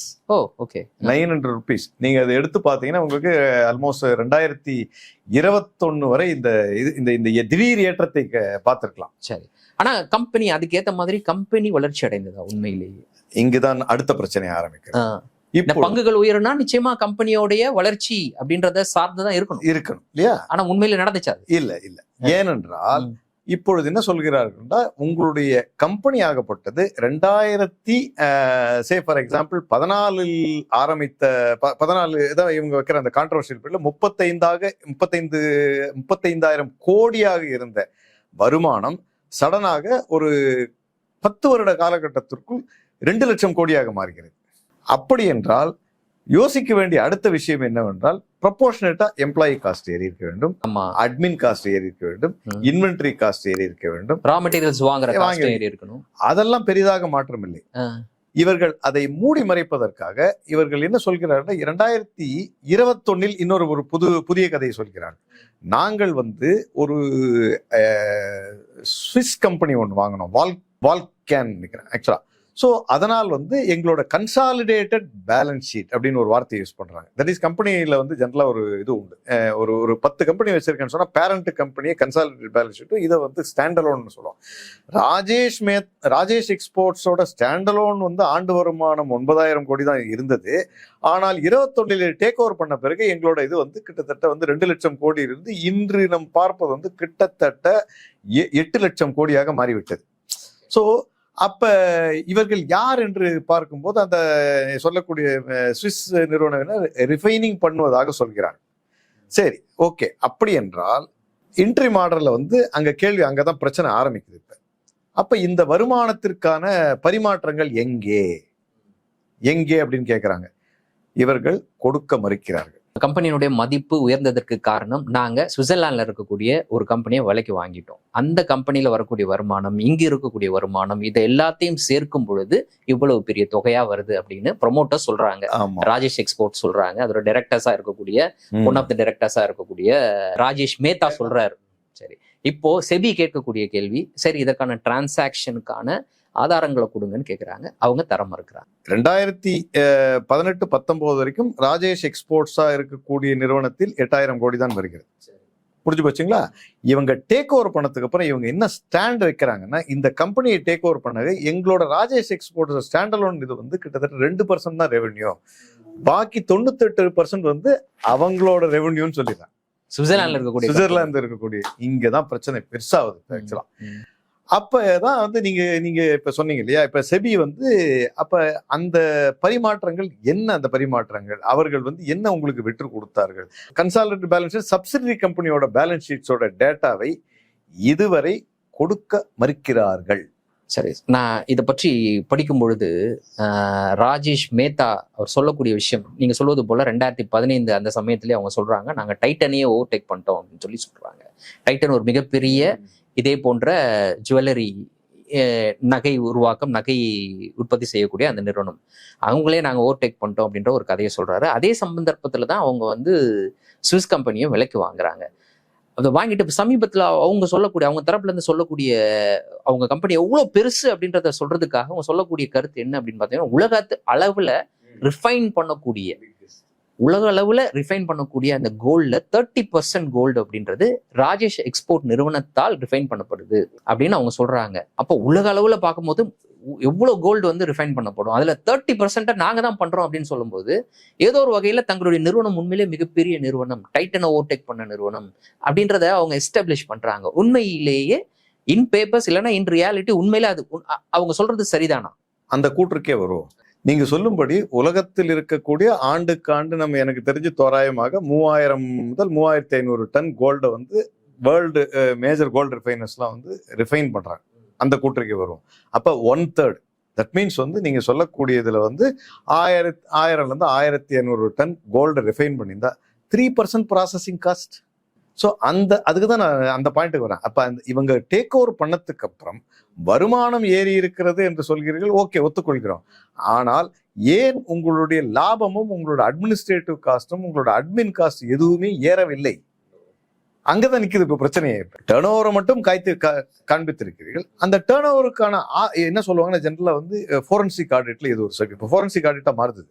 [SPEAKER 2] 900 rupees. நீங்க அதை எடுத்து பாத்தீங்கன்னா உங்களுக்கு ஆல்மோஸ்ட் 2021 வரை இந்த திடீர் ஏற்றத்தை பார்த்திருக்கலாம்.
[SPEAKER 1] சரி, ஆனா கம்பெனி அதுக்கேற்ற மாதிரி கம்பெனி வளர்ச்சி அடைந்ததா உண்மையிலேயே?
[SPEAKER 2] இங்குதான் அடுத்த பிரச்சனை ஆரம்பிக்கிறது.
[SPEAKER 1] இந்த பங்குகள் உயரும்னா நிச்சயமா கம்பெனியோடைய வளர்ச்சி அப்படின்றத சார்ந்துதான் இருக்கணும்
[SPEAKER 2] இல்லையா? ஆனா
[SPEAKER 1] உண்மையில நடந்துச்சா?
[SPEAKER 2] இல்ல. ஏனென்றால் இப்பொழுது என்ன சொல்கிறார்கள்னா, உங்களுடைய கம்பெனி ஆகப்பட்டது 2000 சே ஃபார் எக்ஸாம்பிள் 14 ஆரம்பித்த 14 தான் இவங்க வைக்கிற அந்த கான்ட்ரோவர்ஷியல் பீரியட்ல 35,000 கோடியாக இருந்த வருமானம் சடனாக ஒரு 10 வருட காலகட்டத்திற்குள் 2 லட்சம் கோடியாக மாறுகிறது. அப்படி என்றால் யோசிக்க வேண்டிய அடுத்த விஷயம் என்னவென்றால், ப்ரொபோர்ஷனேட்டா எம்ப்ளாயி காஸ்ட் ஏறி இருக்க வேண்டும், அட்மின் காஸ்ட் ஏறி இருக்க வேண்டும், இன்வென்டரி காஸ்ட் ஏறி இருக்க வேண்டும்,
[SPEAKER 1] ரா மெட்டீரியல்ஸ் வாங்குற காஸ்ட் ஏறி இருக்கணும்.
[SPEAKER 2] அதெல்லாம் பெரிதாக மாற்றம் இல்லை. இவர்கள் அதை மூடி மறைப்பதற்காக இவர்கள் என்ன சொல்கிறார்கள், 2021 இன்னொரு புதிய கதையை சொல்கிறார்கள். நாங்கள் வந்து ஒரு ஸ்விஸ் கம்பெனி ஒன்று வாங்கினோம், வால்கேன் நினைக்கிறேன் ஆக்சுவலா. ஸோ அதனால் வந்து எங்களோட கன்சாலிடேட்டட் பேலன்ஸ் ஷீட் அப்படின்னு ஒரு வார்த்தையை யூஸ் பண்றாங்க. தட் இஸ் கம்பெனியில வந்து ஜென்ரலா ஒரு இது உண்டு, ஒரு 10 கம்பெனி வச்சிருக்கேன்னு சொன்னா பேரண்ட் கம்பெனியை கன்சாலிடேட்டட் பேலன்ஸ் ஷீட்டும் இதை வந்து ஸ்டாண்டலோன்னு சொல்லுவோம். ராஜேஷ் எக்ஸ்போர்ட்ஸோட ஸ்டாண்டலோன் வந்து ஆண்டு வருமானம் 9,000 கோடி தான் இருந்தது. ஆனால் 21 டேக் ஓவர் பண்ண பிறகு எங்களோட இது வந்து கிட்டத்தட்ட வந்து 2 லட்சம் கோடி இருந்து இன்று நம் பார்ப்பது வந்து கிட்டத்தட்ட 8 லட்சம் கோடியாக மாறிவிட்டது. ஸோ அப்ப இவர்கள் யார் என்று பார்க்கும்போது அந்த சொல்லக்கூடிய சுவிஸ் நிறுவனம் ரிஃபைனிங் பண்ணுவதாக சொல்கிறாங்க. சரி, ஓகே, அப்படி என்றால் இன்ட்ரி மாடல்ல வந்து அங்க கேள்வி, அங்கதான் பிரச்சனை ஆரம்பிக்குது. இப்ப அப்ப இந்த வருமானத்திற்கான பரிமாற்றங்கள் எங்கே அப்படின்னு கேட்கிறாங்க. இவர்கள் கொடுக்க மறுக்கிறார்கள்.
[SPEAKER 1] கம்பெனியினுடைய மதிப்பு உயர்ந்ததற்கு காரணம், நாங்க சுவிட்சர்லாந்துல இருக்கக்கூடிய ஒரு கம்பெனியை விலைக்கு வாங்கிட்டோம். அந்த கம்பெனியில வரக்கூடிய வருமானம், இங்க இருக்கக்கூடிய வருமானம், இதை எல்லாத்தையும் சேர்க்கும் பொழுது இவ்வளவு பெரிய தொகையா வருது அப்படின்னு ப்ரொமோட்டர் சொல்றாங்க. ராஜேஷ் எக்ஸ்போர்ட் சொல்றாங்க. அதோட டைரக்டர்ஸா இருக்கக்கூடிய ஒன் ஆஃப் த டைரக்டர்ஸா இருக்கக்கூடிய ராஜேஷ் மேத்தா சொல்றாரு. சரி, இப்போ செபி கேட்கக்கூடிய கேள்வி, சரி இதற்கான டிரான்சாக்ஷனுக்கான ஆதாரங்களை கொடுங்கன்னு கேட்கிறாங்க. அவங்க தர மறுக்கிறாங்க.
[SPEAKER 2] 2018-19 வரைக்கும் ராஜேஷ் எக்ஸ்போர்ட்ஸா இருக்கக்கூடிய நிறுவனத்தில் 8,000 கோடி தான் வருகிறது. புரிஞ்சு போச்சுங்களா? இவங்க டேக் ஓவர் பண்ணதுக்கு அப்புறம் இவங்க என்ன ஸ்டாண்ட் வைக்கிறாங்கன்னா, இந்த கம்பெனியை டேக் ஓவர் பண்ணது எங்களோட ராஜேஷ் எக்ஸ்போர்ட்ஸ் ஸ்டாண்டலோன் இது வந்து கிட்டத்தட்ட 2% தான் ரெவென்யூ, பாக்கி 98% வந்து அவங்களோட ரெவென்யூன்னு சொல்லிடுறாங்க. சுவிட்சர்லாந்து இருக்கக்கூடிய இங்கதான் பிரச்சனை பெருசாகுது ஆக்சுவலா. அப்பதான் வந்து நீங்க இப்ப சொன்னீங்க இல்லையா, இப்ப செபி வந்து அப்ப அந்த பரிமாற்றங்கள் என்ன, அந்த பரிமாற்றங்கள் அவர்கள் வந்து என்ன உங்களுக்கு விற்று கொடுத்தார்கள்? கன்சாலிடேட்டட் பேலன்ஸ் ஷீட், சப்சிடரி கம்பெனியோட பேலன்ஸ் ஷீட்ஸோட டேட்டாவை இதுவரை கொடுக்க மறுக்கிறார்கள்.
[SPEAKER 1] சரி, நான் இதை பற்றி படிக்கும் பொழுது ராஜேஷ் மேத்தா அவர் சொல்லக்கூடிய விஷயம் நீங்க சொல்வது போல 2015 அந்த சமயத்திலேயே அவங்க சொல்றாங்க, நாங்க டைட்டனையே ஓவர்டேக் பண்ணிட்டோம் அப்படின்னு சொல்றாங்க. டைட்டன் ஒரு மிகப்பெரிய இதே போன்ற ஜுவல்லரி நகை உருவாக்கம், நகை உற்பத்தி செய்யக்கூடிய அந்த நிறுவனம், அவங்களே நாங்கள் ஓவர்டேக் பண்ணிட்டோம் அப்படின்ற ஒரு கதையை சொல்றாரு. அதே சந்தர்ப்பத்தில் தான் அவங்க வந்து சுவிஸ் கம்பெனியும் விலைக்கு வாங்குறாங்க. அதை வாங்கிட்டு இப்போ சமீபத்தில் அவங்க சொல்லக்கூடிய, அவங்க தரப்புல இருந்து சொல்லக்கூடிய, அவங்க கம்பெனி எவ்வளோ பெருசு அப்படின்றத சொல்றதுக்காக அவங்க சொல்லக்கூடிய கருத்து என்ன அப்படின்னு பார்த்தீங்கன்னா, உலகத்து அளவில் ரிஃபைன் பண்ணக்கூடிய, உலக அளவுல ரிஃபைன் பண்ணக்கூடிய அந்த கோல்ட்ல 30% கோல்டு அப்படின்றது ராஜேஷ் எக்ஸ்போர்ட் நிறுவனத்தால் ரிஃபைன் பண்ணப்படுது அப்படின்னு அவங்க சொல்றாங்க. அப்போ உலக அளவுல பார்க்கும்போது எவ்வளவு கோல்டு வந்து ரிஃபைன் பண்ணப்படும், அதுல 30% நாங்க தான் பண்றோம் அப்படின்னு சொல்லும்போது ஏதோ ஒரு வகையில தங்களுடைய நிறுவனம் உண்மையிலே மிகப்பெரிய நிறுவனம், டைட்டனை ஓவர்டேக் பண்ண நிறுவனம் அப்படின்றத அவங்க எஸ்டாப்ளிஷ் பண்றாங்க. உண்மையிலேயே இன் பேப்பர்ஸ் இல்லைன்னா இன் ரியாலிட்டி உண்மையிலே அது அவங்க சொல்றது சரிதானா?
[SPEAKER 2] அந்த கூற்றுக்கே வரும். நீங்க சொல்லும்படி உலகத்தில் இருக்கக்கூடிய ஆண்டுக்காண்டு நம்ம எனக்கு தெரிஞ்சு தோராயமாக 3000 முதல் 3500 டன் கோல்டை வந்து வேர்ல்டு மேஜர் கோல்டு ரிஃபைனர்ஸ்லாம் வந்து ரிஃபைன் பண்றாங்க. அந்த கூற்றுக்கு வரும். அப்ப 1/3, தட் மீன்ஸ் வந்து நீங்க சொல்லக்கூடியதுல வந்து 1000 1500 டன் கோல்டை ரிஃபைன் பண்ணியிருந்தா 3% ப்ராசஸிங் காஸ்ட். ஸோ அதுக்கு தான் நான் அந்த பாயிண்ட்டுக்கு வரேன். அப்போ இவங்க டேக் ஓவர் பண்ணதுக்கு அப்புறம் வருமானம் ஏறி இருக்கிறது என்று சொல்கிறீர்கள், ஓகே, ஒத்துக்கொள்கிறோம். ஆனால் ஏன் உங்களுடைய லாபமும் உங்களோட அட்மினிஸ்ட்ரேட்டிவ் காஸ்டும் உங்களோட அட்மின் காஸ்ட் எதுவுமே ஏறவில்லை? அங்கதான் நிக்குது இப்போ பிரச்சனையே. டேர்ன் ஓவரை மட்டும் காண்பித்திருக்கிறீர்கள். அந்த டேர்ன் ஓவருக்கான என்ன சொல்லுவாங்கன்னா ஜென்ரலா வந்து ஃபோரன்சிக் ஆடிட்ல இது ஒரு சர்க்கிள். இப்போ ஃபோரன்சிக் ஆடிட்டா மாறுது.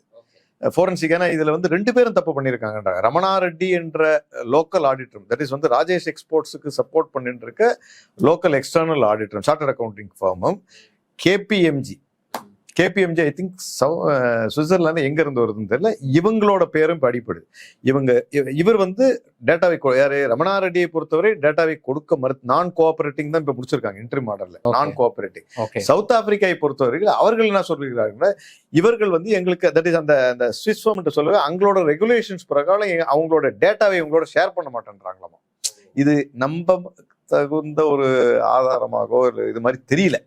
[SPEAKER 2] ஃபோரன்சிக், ஏன்னா இதுல வந்து 2 பேரும் தப்பு பண்ணியிருக்காங்க. ரமணா ரெட்டி என்ற லோக்கல் ஆடிட்டரும், தட் இஸ் வந்து ராஜேஷ் எக்ஸ்போர்ட்ஸுக்கு சப்போர்ட் பண்ணிட்டு இருக்க லோக்கல் எக்ஸ்டர்னல் ஆடிட்டரும், சார்ட்டர்ட் அக்கௌண்டிங் ஃபார்மும் கேபிஎம்ஜி ஐ திங்க் சுவிட்சர்லாந்து எங்க இருந்து வருதுன்னு தெரியல, இவங்களோட பேரும் இப்போ அடிப்படுது. இவர் வந்து டேட்டாவை யாரு ரமணா ரெட்டியை பொறுத்தவரை டேட்டாவை கொடுக்க நான் கோஆபரேட்டிங் தான் இப்ப முடிச்சிருக்காங்க இன்டர்ம் ஆர்டர்ல, நான் கோஆபரேட்டிங். சவுத் ஆப்பிரிக்காவை பொறுத்தவரைகள் அவர்கள் என்ன சொல்கிறார்கள், இவர்கள் வந்து எங்களுக்கு தட் இஸ் அந்த ஸ்விஸ் ஃபார்ம் சொல்லவே அவங்களோட ரெகுலேஷன்ஸ் பிரகாரம் அவங்களோட டேட்டாவை இவங்களோட ஷேர் பண்ண மாட்டேன்றாங்களாமா. இது நம்ப தகுந்த ஒரு ஆதாரமாகவோ இது மாதிரி தெரியல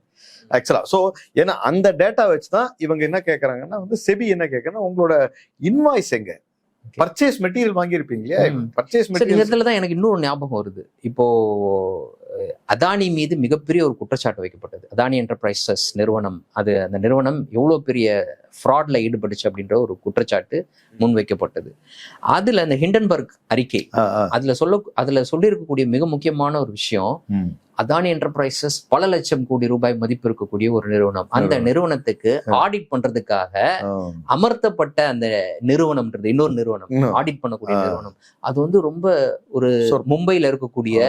[SPEAKER 2] ஆக்சுவலா. ஸோ ஏன்னா அந்த டேட்டா வச்சுதான் இவங்க என்ன கேட்கறாங்கன்னா வந்து செபி என்ன கேட்கறாங்கன்னா உங்களோட இன்வாய்ஸ் எங்க, பர்ச்சேஸ் மெட்டீரியல் வாங்கியிருப்பீங்க இல்லையா, பர்ச்சேஸ் மெட்டீரியல். இதுல
[SPEAKER 1] தான் எனக்கு இன்னொரு ஞாபகம் வருது. இப்போ அதானி மீது மிகப்பெரிய ஒரு குற்றச்சாட்டு வைக்கப்பட்டது. அதானி என்டர்பிரைசஸ் நிறுவனம், அந்த நிறுவனம் எவ்வளவு பெரிய ஃப்ராட்ல ஈடுபட்டுச்சு அப்படின்ற ஒரு குற்றச்சாட்டு முன்வைக்கப்பட்டது. அதுல அந்த ஹிண்டன்பர்க் அறிக்கை அதுல சொல்லியிருக்கக்கூடிய மிக முக்கியமான ஒரு விஷயம், அதானி என்டர்பிரைசஸ் பல லட்சம் கோடி ரூபாய் மதிப்பு இருக்கக்கூடிய ஒரு நிறுவனம். அந்த நிறுவனத்துக்கு ஆடிட் பண்றதுக்காக அமர்த்தப்பட்ட அந்த நிறுவனம்ன்றது இன்னொரு நிறுவனம், ஆடிட் பண்ணக்கூடிய நிறுவனம். அது வந்து ரொம்ப ஒரு மும்பைல இருக்கக்கூடிய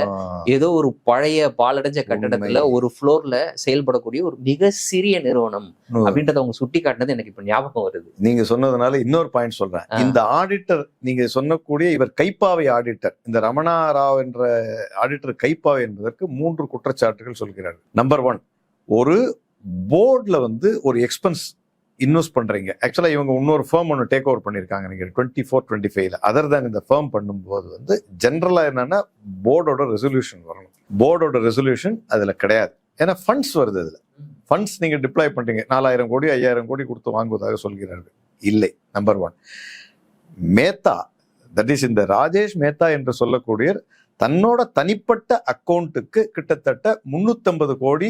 [SPEAKER 1] ஏதோ ஒரு பழைய பாலடைஞ்ச கட்டடத்துல ஒரு ஃப்ளோர்ல செயல்படக்கூடிய ஒரு மிக சிறிய நிறுவனம் அப்படின்றத அவங்க சுட்டி காட்டினது எனக்கு இப்ப ஞாபகம் வருது.
[SPEAKER 2] நீங்க சொன்னதுனால இன்னொரு பாயிண்ட் சொல்றேன். இந்த ஆடிட்டர் நீங்க சொன்னக்கூடிய இவர் கைப்பாவை ஆடிட்டர், இந்த ரமணா ராவ் என்ற ஆடிட்டர் கைப்பாவை என்பதற்கு 3 குற்றச்சாட்டுகள் சொல்கிறார்கள். நம்பர் 1, ஒரு போர்ட்ல வந்து ஒரு எக்ஸ்பென்ஸ் இன்வெஸ்ட் பண்றீங்க. ஆக்சுவலா இவங்க இன்னொரு ஃபர்ம் ஒன்று டேக் ஓவர் பண்ணிருக்காங்க நீங்க 24-25. அதர் தான் இந்த ஃபர்ம் பண்ணும்போது வந்து ஜென்ரலா என்னன்னா போர்டோட ரெசல்யூஷன் வரணும். போர்டோட ரெசல்யூஷன் அதுல கிடையாது. ஏன்னா ஃபண்ட்ஸ் வருது, அதுல ஃபண்ட்ஸ் நீங்க டிப்ளாய் பண்றீங்க, 4000 கோடி 5000 கோடி கொடுத்து வாங்குவதாக சொல்கிறார்கள். இல்லை. நம்பர் 1. மேத்தா, தட் இஸ் இந்த ராஜேஷ் மேத்தா என்று சொல்லக்கூடிய தன்னோட தனிப்பட்ட அக்கௌண்ட்டுக்கு கிட்டத்தட்ட 350 கோடி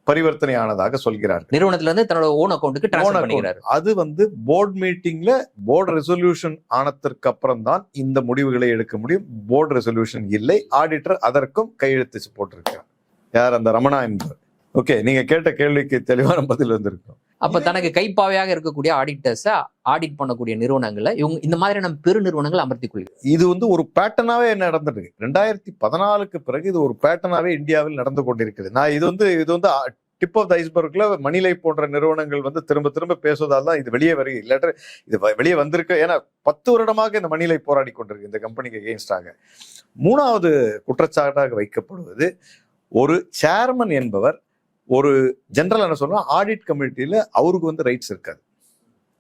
[SPEAKER 2] பரிவர்த்தனை ஆனதாக சொல்கிறார்.
[SPEAKER 1] நிறுவனத்துல இருந்து தன்னோட ஓன் அக்கௌண்ட்டுக்கு ட்ரான்ஸ்ஃபர் பண்ணிக்கிறார்.
[SPEAKER 2] அது வந்து போர்டு மீட்டிங்ல போர்டு ரெசல்யூஷன் ஆனதற்கு அப்புறம் தான் இந்த முடிவுகளை எடுக்க முடியும். போர்டு ரெசல்யூஷன் இல்லை, ஆடிட்டர் அதற்கும் கையெழுத்து போட்டிருக்கார். யார்? அந்த ரமணா என்பவர். ஓகே, நீங்க கேட்ட கேள்விக்கு தெளிவான பதில் வந்திருக்கும்.
[SPEAKER 1] அப்ப தனக்கு கைப்பாவையாக இருக்கக்கூடிய ஆடிட்டர்ஸை ஆடிட் பண்ணக்கூடிய நிறுவனங்களை இவங்க இந்த மாதிரியான பெரு நிறுவனங்கள் அமர்த்திக் கொள்கிறது.
[SPEAKER 2] இது வந்து ஒரு பேட்டர்னாவே நடந்துட்டு 2014க்கு பிறகு இது ஒரு பேட்டர்னாவே இந்தியாவில் நடந்து கொண்டிருக்கிறது. நான் இது வந்து டிப் ஆஃப் த ஐஸ்பர்க்ல மணிலை போன்ற நிறுவனங்கள் வந்து திரும்ப திரும்ப பேசுவதால் தான் இது வெளியே வருகிறது. இல்லாட்ட இது வெளியே வந்திருக்கு. ஏன்னா 10 வருடமாக இந்த மணிலை போராடி கொண்டிருக்கு இந்த கம்பெனிக்கு எகெயின்ஸ்டாக. 3வது குற்றச்சாட்டாக வைக்கப்படுவது, ஒரு சேர்மன் என்பவர் ஒரு ஜெனரல் என்ன சொல்றோம், ஆடிட் கமிட்டியில அவருக்கு வந்து ரைட்ஸ் இருக்காது.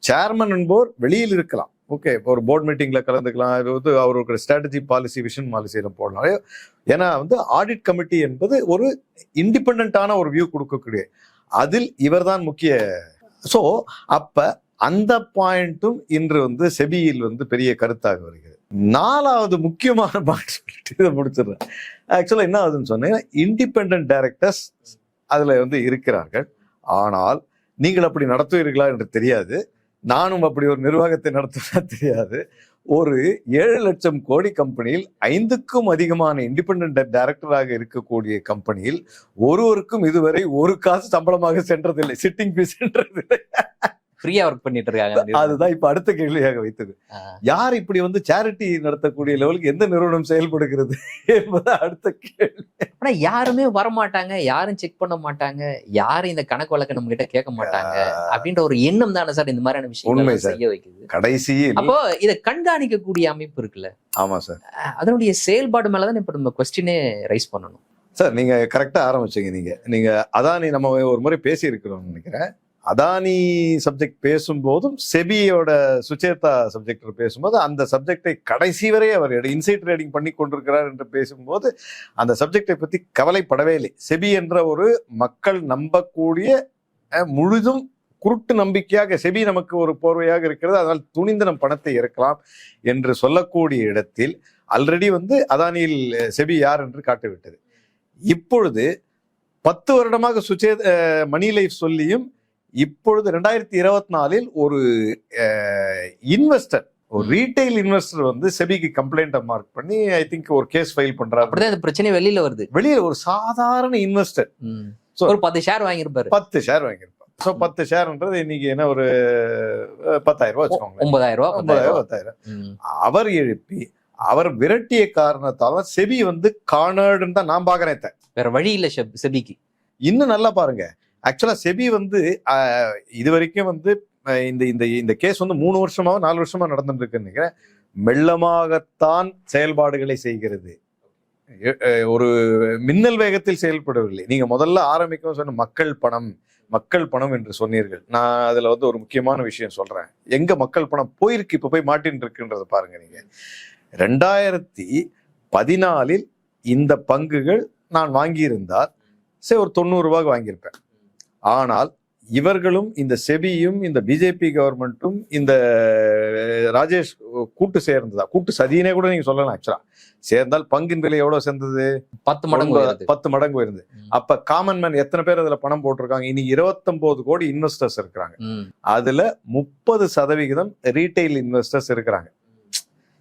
[SPEAKER 2] சேர்மன் என்பவர் வெளியில் இருக்கலாம், ஓகே, ஒரு போர்ட் மீட்டிங்ல கலந்துக்கலாம். இது வந்து அவருக்கு ஸ்ட்ராட்டஜி பாலிசி, விஷன் பாலிசியில போடலாம். ஏன்னா வந்து ஆடிட் கமிட்டி என்பது ஒரு இண்டிபெண்டான ஒரு வியூ கொடுக்கக்கூடிய, அதில் இவர்தான் முக்கிய. ஸோ அப்ப அந்த பாயிண்ட்டும் இன்று வந்து செபியில் வந்து பெரிய கருத்தாக வருகிறது. 4வது முக்கியமான பாயிண்ட் சொல்லிட்டு இதை முடிச்சிடுறேன். ஆக்சுவலா என்ன ஆகுதுன்னு சொன்னீங்கன்னா, இண்டிபெண்டன்ட் டைரக்டர்ஸ் அதுல வந்து இருக்கிறார்கள். ஆனால் நீங்கள் அப்படி நடத்துவீர்களா என்று தெரியாது. நானும் அப்படி ஒரு நிர்வாகத்தை நடத்துவதா தெரியாது. ஒரு 7 லட்சம் கோடி கம்பெனியில் 5க்கும் அதிகமான இண்டிபெண்டன்ட் டைரக்டராக இருக்கக்கூடிய கம்பெனியில் ஒருவருக்கும் இதுவரை ஒரு காசு சம்பளமாக சென்றதில்லை, சிட்டிங் ஃபீஸ் சென்றதில்லை.
[SPEAKER 1] ஃப்ரீயா ஒர்க் பண்ணிட்டு இருக்காங்க.
[SPEAKER 2] அதுதான் இப்ப அடுத்த கேள்வியாக வைத்தது. யார் இப்படி வந்து சேரிட்டி நடத்தக்கூடிய லெவலுக்கு எந்த நிறுவனம் செயல்படுகிறது என்பது அடுத்த கேள்வி.
[SPEAKER 1] ஆனா யாருமே வரமாட்டாங்க, யாரும் செக் பண்ண மாட்டாங்க, யாரும் இந்த கணக்கு வழக்கு நம்ம கிட்ட கேட்க மாட்டாங்க அப்படின்ற ஒரு எண்ணம் தானே சார் இந்த மாதிரியான விஷயம் செய்ய வைக்குது.
[SPEAKER 2] கடைசியில்
[SPEAKER 1] அப்போ இதை கண்காணிக்கக்கூடிய அமைப்பு இருக்குல்ல.
[SPEAKER 2] ஆமா சார்,
[SPEAKER 1] அதனுடைய செயல்பாடு மேலதான் இப்ப நம்ம கொஸ்டினே ரைஸ் பண்ணணும்.
[SPEAKER 2] சார் நீங்க கரெக்டா ஆரம்பிச்சீங்க. நீங்க அதானி நம்ம ஒரு முறை பேசி இருக்கிறோம் நினைக்கிறேன். அதானி சப்ஜெக்ட் பேசும்போதும் செபியோட சுச்சேதா சப்ஜெக்ட் பேசும்போது அந்த சப்ஜெக்டை கடைசி வரை அவர் இன்சைட் ட்ரேடிங் பண்ணி கொண்டிருக்கிறார் என்று பேசும்போது அந்த சப்ஜெக்டை பத்தி கவலைப்படவே இல்லை. செபி என்ற ஒரு மக்கள் நம்பக்கூடிய முழுதும் குருட்டு நம்பிக்கையாக செபி நமக்கு ஒரு போர்வையாக இருக்கிறது, அதனால் துணிந்து நம் பணத்தை இறக்கலாம் என்று சொல்லக்கூடிய இடத்தில் ஆல்ரெடி வந்து அதானியில் செபி யார் என்று காட்டிவிட்டது. இப்பொழுது 10 வருடமாக மணி லைஃப் சொல்லியும் இப்பொழுது 2024 ஒரு இன்வெஸ்டர், ஒரு ரீட்டைல் இன்வெஸ்டர் வந்து செபிக்கு கம்ப்ளைண்ட் மார்க் பண்ணி ஐ திங்க் ஒரு கேஸ் ஃபைல் பண்றாரு.
[SPEAKER 1] அப்படிதான் இந்த பிரச்சனை வெளியில வருது.
[SPEAKER 2] வெளியில ஒரு சாதாரண இன்வெஸ்டர்
[SPEAKER 1] ஒரு 10 ஷேர் வாங்கியிருப்பாரு.
[SPEAKER 2] 10 ஷேர் வாங்கியிருப்பார். ஸோ 10 ஷேர்ன்றது இன்னைக்கு என்ன ஒரு 10,000 ரூபாய் வச்சுக்கோங்க,
[SPEAKER 1] 9,000
[SPEAKER 2] 10,000. அவர் எழுப்பி அவர் விரட்டிய காரணத்தால செபி வந்து கார்னர்டுன்னு தான் நான் பாக்குறேன். வேற
[SPEAKER 1] வழி இல்ல செபிக்கு.
[SPEAKER 2] இன்னும் நல்லா பாருங்க, ஆக்சுவலா செபி வந்து இது வரைக்கும் வந்து இந்த கேஸ் வந்து 3 வருஷமா 4 வருஷமா நடந்துட்டு இருக்குன்னு நினைக்கிறேன். மெல்லமாகத்தான் செயல்பாடுகளை செய்கிறது, ஒரு மின்னல் வேகத்தில் செயல்படவில்லை. நீங்க முதல்ல ஆரம்பிக்கும் சொன்ன மக்கள் பணம் என்று சொன்னீர்கள். நான் அதுல வந்து ஒரு முக்கியமான விஷயம் சொல்றேன். எங்க மக்கள் பணம் போயிருக்கு, இப்ப போய் மாட்டின்னு இருக்குன்றத பாருங்க. நீங்க 2014 இந்த பங்குகள் நான் வாங்கியிருந்தால் சரி ஒரு 90 ரூபாய்க்கு வாங்கியிருப்பேன். ஆனால் இவர்களும் இந்த செபியும் இந்த பிஜேபி கவர்மெண்ட்டும் இந்த ராஜேஷ் கூட்டு சேர்ந்ததா, கூட்டு சதியினே கூட நீங்க சொல்லலாம். ஆக்சுவலா சேர்ந்தால் பங்கின் விலை எவ்வளவு சேர்ந்தது? 10 மடங்கு உயர்ந்தது. அப்ப காமன் மேன் எத்தனை பேர் அதுல பணம் போட்டிருக்காங்க? இன்னைக்கு 29 கோடி இன்வெஸ்டர்ஸ் இருக்கிறாங்க. அதுல 30% ரீட்டைல் இன்வெஸ்டர்ஸ் இருக்கிறாங்க.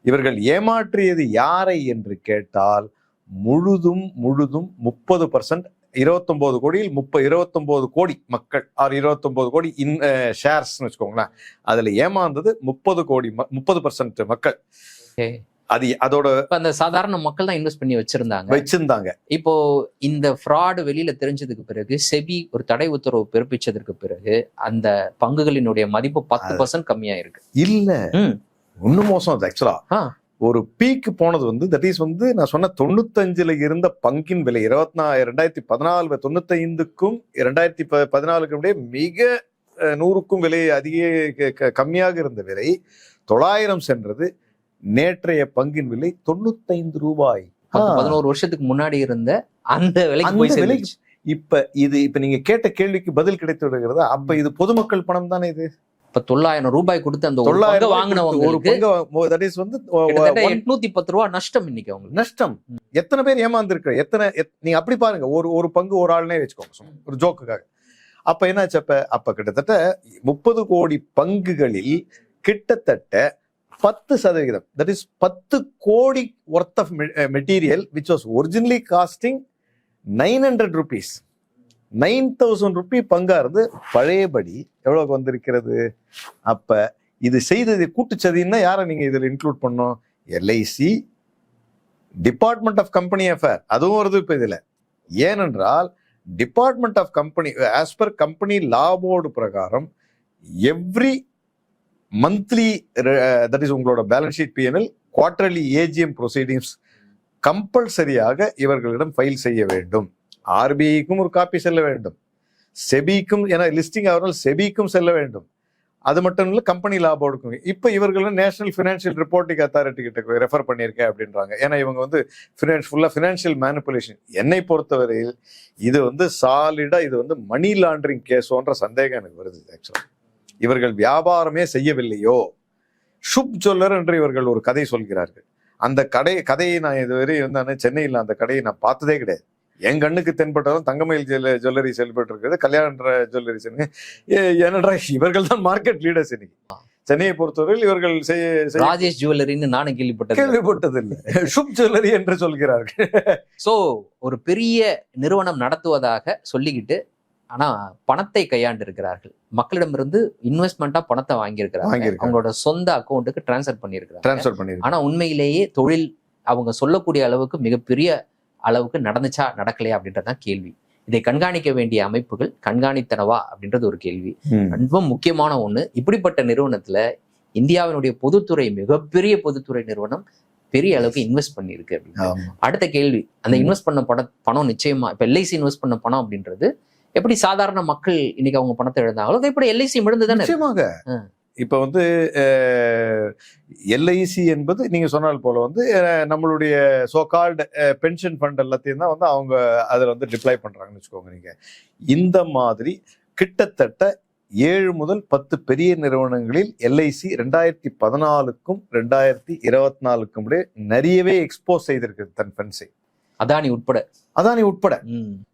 [SPEAKER 2] இவர்கள் ஏமாற்றியது யாரை என்று கேட்டால் முழுதும் 30%, 29 கோடியில் 29 கோடி மக்கள், 29 கோடி ஷேர்ஸ் வச்சுக்கோங்களேன். அதுல ஏமாந்தது 30% மக்கள். அதோட
[SPEAKER 1] அந்த சாதாரண மக்கள் தான் இன்வெஸ்ட் பண்ணி வச்சிருந்தாங்க. இப்போ இந்த ஃப்ராடு வெளியில தெரிஞ்சதுக்கு பிறகு செபி ஒரு தடை உத்தரவு பிறப்பிச்சதற்கு பிறகு அந்த பங்குகளினுடைய மதிப்பு 10% கம்மியா இருக்கு.
[SPEAKER 2] இல்ல இன்னும் மோசம். அது ஆக்சுவலா ஒரு பீக் போனது வந்து தட் இஸ் வந்து நான் சொன்ன 95ல இருந்த பங்கின் விலை 2014 95க்கும் 2014 மிக 100க்கும் விலை அதிக கம்மியாக இருந்த விலை 900 சென்றது. நேற்றைய பங்கின் விலை 95 ரூபாய்.
[SPEAKER 1] 11 வருஷத்துக்கு முன்னாடி இருந்த அந்த விலைக்கு
[SPEAKER 2] இப்ப நீங்க கேட்ட கேள்விக்கு பதில் கிடைத்து விடுகிறதா? அப்ப இது பொதுமக்கள் பணம் தானே இது.
[SPEAKER 1] இப்ப 900 ரூபாய் கொடுத்து அந்த 900 வாங்கினவங்க
[SPEAKER 2] ஒரு பங்கு தட் இஸ் வந்து
[SPEAKER 1] 810 ரூபாய் நஷ்டம். இன்னைக்கு அவங்க நஷ்டம்.
[SPEAKER 2] எத்தனை பேர் ஏமாந்துருக்கு, நீங்க அப்படி பாருங்க. ஒரு பங்கு ஒரு ஆள்னே வச்சுக்கோங்க ஒரு ஜோக்குக்காக. அப்ப என்னாச்சு? அப்ப கிட்டத்தட்ட 30 கோடி பங்குகளில் கிட்டத்தட்ட 10%, that is 10 kodi worth of material which was originally costing 900 rupees, 9,000 rupee பங்கா இருந்து பழையபடி எவ்வளவுக்கு வந்திருக்கிறது? அப்ப இது செய்தது கூட்டுச்சதின்னா யாரை நீங்க இதுல இன்க்ளூட் பண்ணோம்? LIC, department of company affair, அதுவும் வருது இப்ப இதுல. ஏனென்றால் department of company as per company law board பிரகாரம் எவ்ரி மந்த்லி தட் இஸ் உங்களோட balance sheet, PNL, quarterly AGM proceedings கம்பல்சரியாக இவர்களிடம் ஃபைல் செய்ய வேண்டும். ஆர்பிஐக்கும் ஒரு காப்பி செல்ல வேண்டும், செபிக்கும், ஏன்னா லிஸ்டிங் ஆகிறதால் செபிக்கும் செல்ல வேண்டும். அது மட்டும் இல்லை, கம்பெனி லா போர்டுக்கும். இப்போ இவர்கள் நேஷனல் ஃபினான்ஷியல் ரிப்போர்ட்டிங் அத்தாரிட்டி கிட்ட ரெஃபர் பண்ணியிருக்கேன் அப்படின்றாங்க. ஏன்னா இவங்க வந்து ஃபுல்லாக ஃபினான்ஷியல் மேனிப்புலேஷன். என்னை பொறுத்தவரையில் இது வந்து சாலிடாக இது வந்து மணி லாண்டரிங் கேஸோன்ற சந்தேகம் எனக்கு வருது. ஆக்சுவலாக இவர்கள் வியாபாரமே செய்யவில்லையோ. ஷுப் ஜுவல்லர் என்று இவர்கள் ஒரு கதை சொல்கிறார்கள். அந்த கதையை நான் இதுவரை வந்து சென்னையில் அந்த கடையை நான் பார்த்ததே கிடையாது. என் கண்ணுக்கு தென்பட்டதும் தங்கமயில் ஜுவல்லரி செயல்பட்டு இருக்கிறது, கல்யாண ஜுவல்லரி. ஏனென்றா இவர்கள் தான் மார்க்கெட் லீடர்ஸ் இன்னைக்கு சென்னையை பொறுத்தவரையில். இவர்கள்
[SPEAKER 1] ராஜேஷ் ஜுவல்லரின்னு நானும்
[SPEAKER 2] கேள்விப்பட்டதில்லை. ஷுப் ஜுவல்லரி என்று சொல்கிறார்கள்.
[SPEAKER 1] சோ ஒரு பெரிய நிறுவனம் நடத்துவதாக சொல்லிக்கிட்டு ஆனா பணத்தை கையாண்டு இருக்கிறார்கள். மக்களிடமிருந்து இன்வெஸ்ட்மெண்டா பணத்தை வாங்கியிருக்கிறாங்க, அவங்களோட சொந்த அக்கௌண்ட்டுக்கு டிரான்ஸ்ஃபர் பண்ணியிருக்கிறாங்க. ஆனா உண்மையிலேயே தொழில் அவங்க சொல்லக்கூடிய அளவுக்கு மிகப்பெரிய அளவுக்கு நடந்துச்சா நடக்கலையா அப்படின்றதான் கேள்வி. இதை கண்காணிக்க வேண்டிய அமைப்புகள் கண்காணித்தனவா அப்படின்றது ஒரு கேள்வி. ரொம்ப முக்கியமான ஒண்ணு, இப்படிப்பட்ட நிறுவனத்துல இந்தியாவினுடைய பொதுத்துறை, மிகப்பெரிய பொதுத்துறை நிறுவனம் பெரிய அளவுக்கு இன்வெஸ்ட் பண்ணிருக்கு அப்படின்னு. அடுத்த கேள்வி, அந்த இன்வெஸ்ட் பண்ண பணம் நிச்சயமா இப்ப எல்ஐசி இன்வெஸ்ட் பண்ண பணம் அப்படின்றது எப்படி சாதாரண மக்கள் இன்னைக்கு அவங்க பணத்தை எழுந்தாங்களோ எப்படி எல்ஐசி இழந்துதானே.
[SPEAKER 2] நிச்சயமாக இப்ப வந்து எல்ஐசி என்பது நீங்க சொன்னால் போல வந்து நம்மளுடைய சோகால்டு பென்ஷன் ஃபண்ட் எல்லாத்தையும் தான் வந்து அவங்க அதில் வந்து டிப்ளாய் பண்றாங்கன்னு வச்சுக்கோங்க. நீங்க இந்த மாதிரி கிட்டத்தட்ட 7 முதல் 10 பெரிய நிறுவனங்களில் எல்ஐசி 2014க்கும் 2024க்கும் நிறையவே எக்ஸ்போஸ் செய்திருக்கு தன் ஃபண்ட்ஸை. அதானி உட்பட.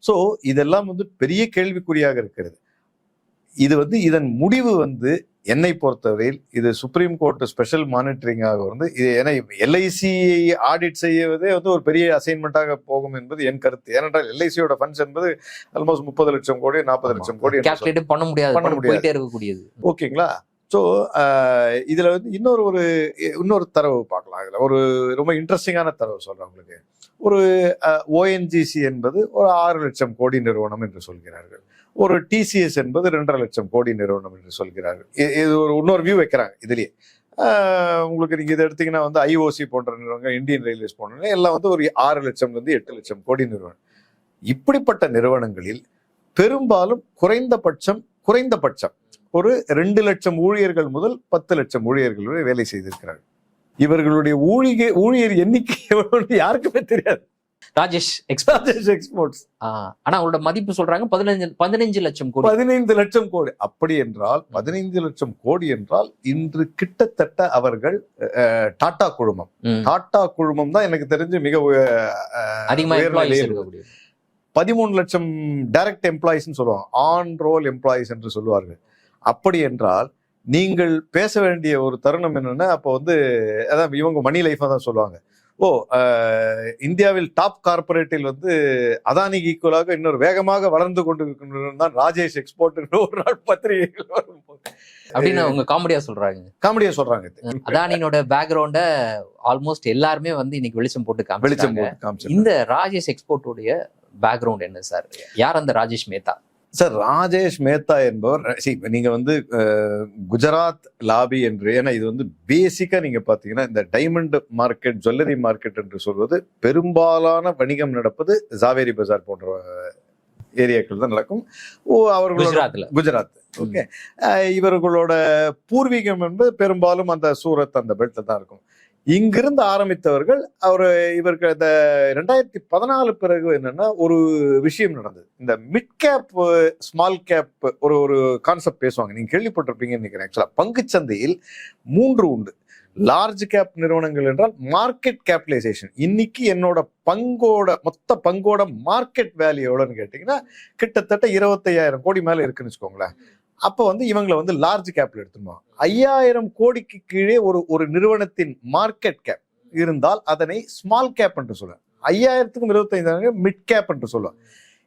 [SPEAKER 2] சோ இதெல்லாம் வந்து பெரிய கேள்விக்குறியாக இருக்கிறது. இது வந்து இதன் முடிவு வந்து என்னை பொறுத்தவரையில் இது சுப்ரீம் கோர்ட் ஸ்பெஷல் மானிட்டரிங்காக வந்து இது ஏன்னா எல்ஐசியை ஆடிட் செய்வதே வந்து ஒரு பெரிய அசைன்மெண்டாக போகும் என்பது என் கருத்து. ஏனென்றால் எல்ஐசியோட ஃபண்ட்ஸ் என்பது ஆல்மோஸ்ட் 30 லட்சம் கோடி 40 லட்சம் கோடி
[SPEAKER 1] பண்ண முடியாது.
[SPEAKER 2] ஓகேங்களா? ஸோ இதுல வந்து இன்னொரு தரவு பார்க்கலாம். இதுல ஒரு ரொம்ப இன்ட்ரெஸ்டிங்கான தரவு சொல்றேன் உங்களுக்கு. ஒரு ஓஎன்ஜிசி என்பது ஒரு 6 லட்சம் கோடி நிறுவனம் என்று சொல்கிறார்கள். ஒரு டிசிஎஸ் என்பது 2.5 லட்சம் கோடி நிறுவனம் என்று சொல்கிறார்கள். இது இன்னொரு வியூ வைக்கிறாங்க இதுலயே. உங்களுக்கு நீங்க இதை எடுத்தீங்கன்னா வந்து ஐஓசி போன்ற நிறுவனங்கள், இந்தியன் ரயில்வேஸ் போன்ற எல்லாம் வந்து ஒரு 6 லட்சம்லேருந்து 8 லட்சம் கோடி நிறுவனம். இப்படிப்பட்ட நிறுவனங்களில் பெரும்பாலும் குறைந்தபட்சம் ஒரு 2 லட்சம் ஊழியர்கள் முதல் 10 லட்சம் ஊழியர்கள் வரை வேலை செய்திருக்கிறார்கள். இவர்களுடைய ஊழியர் எண்ணிக்கை எவ்வளவு யாருக்குமே தெரியாது.
[SPEAKER 1] ராஜேஷ் எக்ஸ்போர்ட்ஸ். ஆனா அவங்களோட மதிப்பு சொல்றாங்க 15 லட்சம் கோடி. 15
[SPEAKER 2] லட்சம் கோடி. அப்படி என்றால் 15 லட்சம் கோடி என்றால் இன்று கிட்டத்தட்ட அவர்கள் டாடா குழுமம் தான் எனக்கு தெரிஞ்சு மிக
[SPEAKER 1] அதிகமாக
[SPEAKER 2] 13 லட்சம் டைரக்ட் எம்ப்ளாயிஸ் சொல்லுவாங்க, ஆன் ரோல் எம்ப்ளாயிஸ் என்று சொல்லுவார்கள். அப்படி என்றால் நீங்கள் பேச வேண்டிய ஒரு தருணம் என்னன்னா, அப்போ வந்து அதான் இவங்க மணி லைஃபா தான் சொல்லுவாங்க. இந்தியாவில் டாப் கார்பரேட்டில் வந்து அதானிக்கு ஈக்குவலாக இன்னொரு வேகமாக வளர்ந்து கொண்டு தான் ராஜேஷ் எக்ஸ்போர்ட் ஒரு நாள் பத்திரிகைகள்
[SPEAKER 1] அப்படின்னு அவங்க காமெடியா சொல்றாங்க. அதானியோட பேக்ரவுண்ட ஆல்மோஸ்ட் எல்லாருமே வந்து இன்னைக்கு வெளிச்சம் போட்டு காமிச்சாங்க. இந்த ராஜேஷ் எக்ஸ்போர்ட்டுடைய பேக்ரவுண்ட் என்ன சார்? யார் அந்த ராஜேஷ் மேத்தா?
[SPEAKER 2] சார், ராஜேஷ் மேத்தா என்பவர் நீங்க வந்து குஜராத் லாபி என்று, ஏன்னா இது வந்து பேசிக்கா நீங்க பாத்தீங்கன்னா இந்த டைமண்ட் மார்க்கெட், ஜுவல்லரி மார்க்கெட் என்று சொல்வது பெரும்பாலான வணிகம் நடப்பது ஜாவேரி பஜார் போன்ற ஏரியாக்கள் தான் நடக்கும். குஜராத். ஓகே, இவர்களோட பூர்வீகம் என்பது பெரும்பாலும் அந்த சூரத் அந்த பெல்ட்ல தான் இருக்கும். இங்கிருந்து ஆரம்பித்தவர்கள் இவர்கள் இந்த 2014 பிறகு என்னன்னா ஒரு விஷயம் நடந்தது. இந்த மிட் கேப் ஸ்மால் கேப் ஒரு கான்செப்ட் பேசுவாங்க, நீங்க கேள்விப்பட்டிருப்பீங்கன்னு நினைக்கிறேன். ஆக்சுவலா பங்குச்சந்தையில் 3 உண்டு. லார்ஜ் கேப் நிறுவனங்கள் என்றால் மார்க்கெட் கேபிடலைசேஷன். இன்னைக்கு என்னோட மொத்த பங்கோட மார்க்கெட் வேல்யூ எவ்வளோன்னு கேட்டீங்கன்னா கிட்டத்தட்ட 25,000 கோடி மேல இருக்குன்னு வச்சுக்கோங்களேன். அப்போ வந்து இவங்களை வந்து லார்ஜ் கேப்ல எடுத்துருவாங்க. 5,000 கோடிக்கு கீழே ஒரு நிறுவனத்தின் மார்க்கெட் கேப் இருந்தால் அதனை ஸ்மால் கேப் என்று சொல்லுவாங்க. 5,000க்கும் 25,000 மிட் கேப் என்று சொல்லுவாங்க.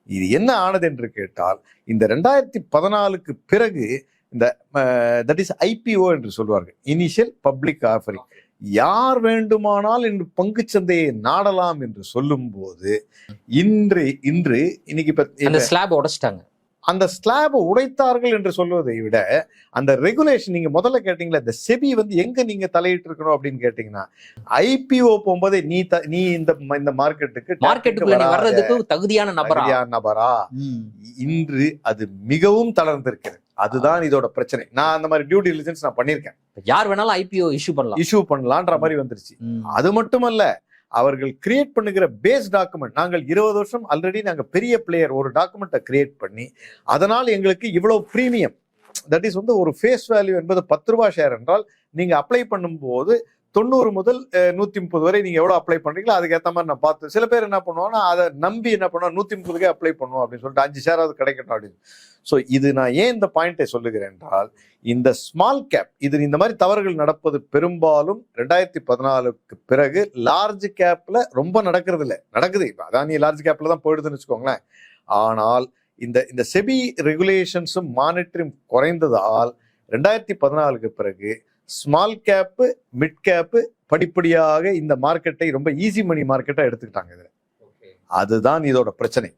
[SPEAKER 2] இது என்ன ஆனது என்று கேட்டால் இந்த 2014க்கு பிறகு இந்த தட் இஸ் ஐபிஓ என்று சொல்வார்கள், இனிஷியல் பப்ளிக் ஆஃபரிங். யார் வேண்டுமானால் இன்று பங்குச்சந்தையை நாடலாம் என்று சொல்லும் போது இன்னைக்கு அந்த ஸ்லாப் உடைத்தார்கள் என்று சொல்வதை விட அந்த ரெகுலேஷன், நீங்க முதல்ல கேட்டீங்களா இந்த செபி வந்து எங்க நீங்க தலையிட்டு இருக்கணும் அப்படின்னு கேட்டீங்கன்னா, ஐபிஓ போகும்போதே நீ இந்த மார்க்கெட்டுக்கு
[SPEAKER 1] தகுதியான நபரா
[SPEAKER 2] இன்று அது மிகவும் தளர்ந்திருக்கிறது. அதுதான் இதோட பிரச்சனை. நான் அந்த மாதிரி டியூ டிலிஜென்ஸ் நான் பண்ணியிருக்கேன்.
[SPEAKER 1] யார் வேணாலும் ஐபிஓ இஷ்யூ பண்ணலான்ற
[SPEAKER 2] மாதிரி வந்துருச்சு. அது மட்டுமல்ல, அவர்கள் கிரியேட் பண்ணுகிற பேஸ் டாக்குமெண்ட், நாங்கள் 20 வருஷம் ஆல்ரெடி நாங்கள் பெரிய பிளேயர் ஒரு டாக்குமெண்ட்டை கிரியேட் பண்ணி அதனால் எங்களுக்கு இவ்வளவு பிரீமியம், தட் இஸ் வந்து ஒரு ஃபேஸ் வேல்யூ என்பது 10 ரூபாய் ஷேர் என்றால் நீங்க அப்ளை பண்ணும்போது 90 முதல் 130 வரை நீங்க எவ்வளவு அப்ளை பண்றீங்களோ அதுக்கேற்ற மாதிரி நான் பார்த்து, சில பேர் என்ன பண்ணுவாங்கன்னா அதை நம்பி என்ன பண்ணுவோம் 130க்கே அப்ளை பண்ணுவோம் அப்படின்னு சொல்லிட்டு 5 ஷேர் அது கிடைக்கட்டும் அப்படின்னு. ஸோ இது நான் ஏன் இந்த பாயிண்டை சொல்லுகிறேன் என்றால், இந்த ஸ்மால் கேப் இது இந்த மாதிரி தவறுகள் நடப்பது பெரும்பாலும் 2014க்கு பிறகு லார்ஜ் கேப்ல ரொம்ப நடக்கிறது இல்லை. நடக்குது, இப்போ அதான் நீ லார்ஜ் கேப்ல தான் போயிடுதுன்னு வச்சுக்கோங்களேன். ஆனால் இந்த செபி ரெகுலேஷன்ஸும் மானிட்டரிங் குறைந்ததால் 2014க்கு பிறகு ஸ்மால் கேப்பு மிட் கேப்பு படிப்படியாக இந்த மார்க்கெட்டை ரொம்ப ஈஸி மணி மார்க்கெட்டா எடுத்துக்கிட்டாங்க. இதுல அதுதான் இதோட பிரச்சனை.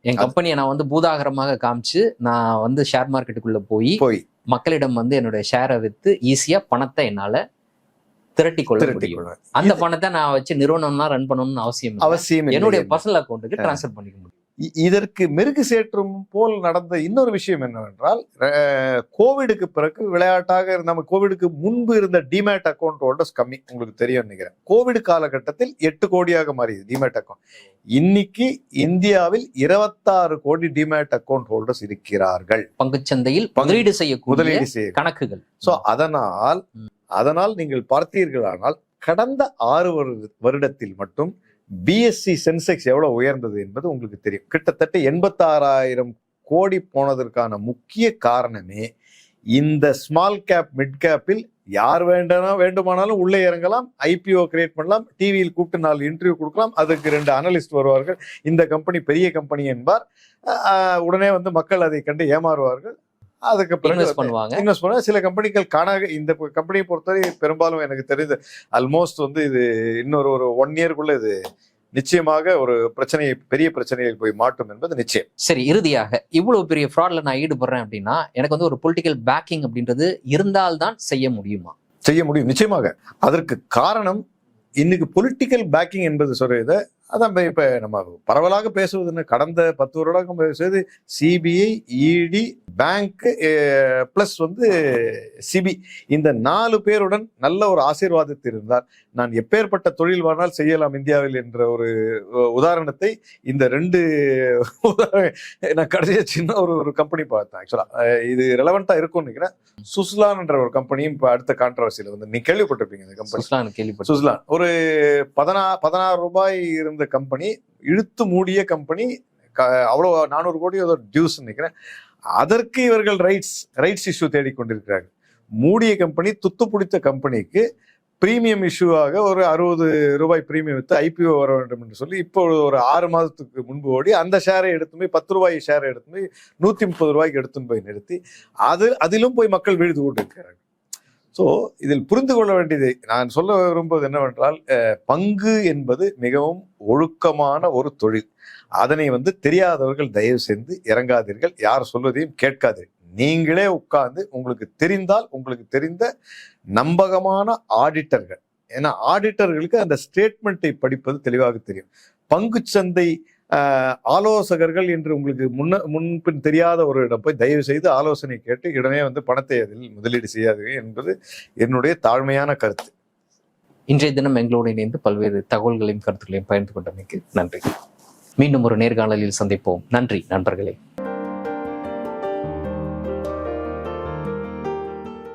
[SPEAKER 1] என் கம்பெனியை நான் வந்து பூதாகரமாக காமிச்சு நான் வந்து ஷேர் மார்க்கெட்டுக்குள்ள போய் மக்களிடம் வந்து என்னோட ஷேரை வித்து ஈஸியா பணத்தை என்னால திரட்டி கொள்ள முடியும். அந்த பணத்தை நான் வச்சு நிறுவனம்லாம் ரன் பண்ணணும்னு அவசியம் என்னுடைய பர்சனல் அக்கௌண்ட்டுக்கு டிரான்ஸ்ஃபர் பண்ணிக்க முடியும்.
[SPEAKER 2] இதற்கு மெருகு சேற்றும் போல் நடந்த இன்னொரு விஷயம் என்னவென்றால், கோவிடுக்கு பிறகு விளையாட்டாக நம்ம கோவிடுக்கு முன்பு இருந்த டிமேட் அக்கௌண்ட் ஹோல்டர்ஸ் கம்மி, உங்களுக்கு தெரியும் நினைக்கிறேன். கோவிட் காலகட்டத்தில் 8 கோடியாக மாறியது டிமேட் அக்கௌண்ட். இன்னைக்கு இந்தியாவில் 26 கோடி டிமேட் அக்கௌண்ட் ஹோல்டர்ஸ் இருக்கிறார்கள்.
[SPEAKER 1] பங்குச்சந்தையில் முதலீடு செய்ய கணக்குகள்.
[SPEAKER 2] சோ அதனால் நீங்கள் பார்த்தீர்களானால் கடந்த 6 வருடத்தில் மட்டும் பிஎஸ்சி சென்செக்ஸ் எவ்வளவு உயர்ந்தது என்பது உங்களுக்கு தெரியும். கிட்டத்தட்ட 86,000 கோடி போனதற்கான முக்கிய காரணமே இந்த ஸ்மால் கேப் மிட் கேப்பில் யார் வேண்டுமானாலும் உள்ளே இறங்கலாம், ஐபிஓ கிரியேட் பண்ணலாம், டிவியில் கூப்பிட்டு 4 இன்டர்வியூ கொடுக்கலாம், அதுக்கு 2 அனலிஸ்ட் வருவார்கள், இந்த கம்பெனி பெரிய கம்பெனி என்பார், உடனே வந்து மக்கள் அதை கண்டு ஏமாறுவார்கள். அதுக்கு பிறகு இன்வெஸ்ட் பண்ணுவாங்க. சில கம்பெனிகள் இந்த கம்பெனியை பொறுத்தவரை பெரும்பாலும் எனக்கு தெரியுது ஆல்மோஸ்ட் வந்து இது இன்னொரு 1 இயர்க்குள்ள இது நிச்சயமாக ஒரு பெரிய பிரச்சனையை போய் மாட்டும் என்பது நிச்சயம்.
[SPEAKER 1] சரி, இறுதியாக இவ்வளவு பெரிய ஃப்ராட்ல நான் ஈடுபடுறேன் அப்படின்னா எனக்கு வந்து ஒரு பொலிட்டிக்கல் பேக்கிங் அப்படின்றது இருந்தால்தான் செய்ய முடியுமா?
[SPEAKER 2] செய்ய முடியும், நிச்சயமாக. அதற்கு காரணம் இன்னைக்கு பொலிட்டிக்கல் பேக்கிங் என்பது சொல்றது அதான் இப்ப நம்ம பரவலாக பேசுவதுன்னு கடந்த 10 வருடம் பேசுவது சிபிஐ, இடி, பேங்க் பிளஸ் வந்து சிபி, இந்த 4 பேருடன் நல்ல ஒரு ஆசீர்வாதத்தில் இருந்தால் நான் எப்பேற்பட்ட தொழில் வாழ்நாள் செய்யலாம் இந்தியாவில் என்ற ஒரு உதாரணத்தை இந்த 2 நான் கடைசியா சின்ன ஒரு கம்பெனி பார்த்தேன். ஆக்சுவலா இது ரெலவெண்டா இருக்கும்னு நினைக்கிறேன். சுஸ்லான் என்ற ஒரு கம்பெனியும் இப்ப அடுத்த கான்ட்ரவர்சியில வந்து நீ கேள்விப்பட்டிருப்பீங்க. இந்த கம்பெனி சுஸ்லான் ஒரு 16 ரூபாய் இருந்த கம்பெனி, இழுத்து மூடிய கம்பெனி, அவ்வளவு 400 கோடி டியூஸ் நினைக்கிறேன். அதற்கு இவர்கள் ரைட்ஸ் இஷ்யூ தேடிக்கொண்டிருக்கிறார்கள். மூடிய கம்பெனி, துத்து பிடித்த கம்பெனிக்கு பிரீமியம் இஷ்யூவாக ஒரு 60 ரூபாய் பிரீமியம் வித்து ஐபிஓ வர வேண்டும் என்று சொல்லி இப்போ ஒரு 6 மாதத்துக்கு முன்பு ஓடி அந்த ஷேரை எடுத்து போய் 10 ரூபாய் ஷேரை எடுத்து போய் 130 ரூபாய்க்கு எடுத்துன்னு போய் நிறுத்தி அதிலும் போய் மக்கள் விழுது கொண்டிருக்கிறார்கள். ஸோ இதில் புரிந்து கொள்ள வேண்டியது நான் சொல்ல விரும்புவது என்னவென்றால், பங்கு என்பது மிகவும் ஒழுக்கமான ஒரு தொழில். அதனை வந்து தெரியாதவர்கள் தயவு செய்து இறங்காதீர்கள், யார் சொல்வதையும் கேட்காதீர்கள். நீங்களே உட்கார்ந்து உங்களுக்கு தெரிந்தால் உங்களுக்கு தெரிந்த நம்பகமான ஆடிட்டர்கள், ஏன்னா ஆடிட்டர்களுக்கு அந்த ஸ்டேட்மெண்ட்டை படிப்பது தெளிவாக தெரியும். பங்குச்சந்தை ஆலோசகர்கள் என்று உங்களுக்கு முன்பின் தெரியாத ஒரு இடம் போய் தயவு செய்து ஆலோசனை கேட்டு உடனே வந்து பணத்தை அதில் முதலீடு செய்யாதீர்கள் என்பது என்னுடைய தாழ்மையான கருத்து.
[SPEAKER 1] இன்றைய தினம் எங்களோடு இணைந்து பல்வேறு தகவல்களையும் கருத்துக்களையும் பகிர்ந்து கொண்டமைக்கு நன்றி. மீண்டும் ஒரு நேர்காணலில் சந்திப்போம். நன்றி நண்பர்களே.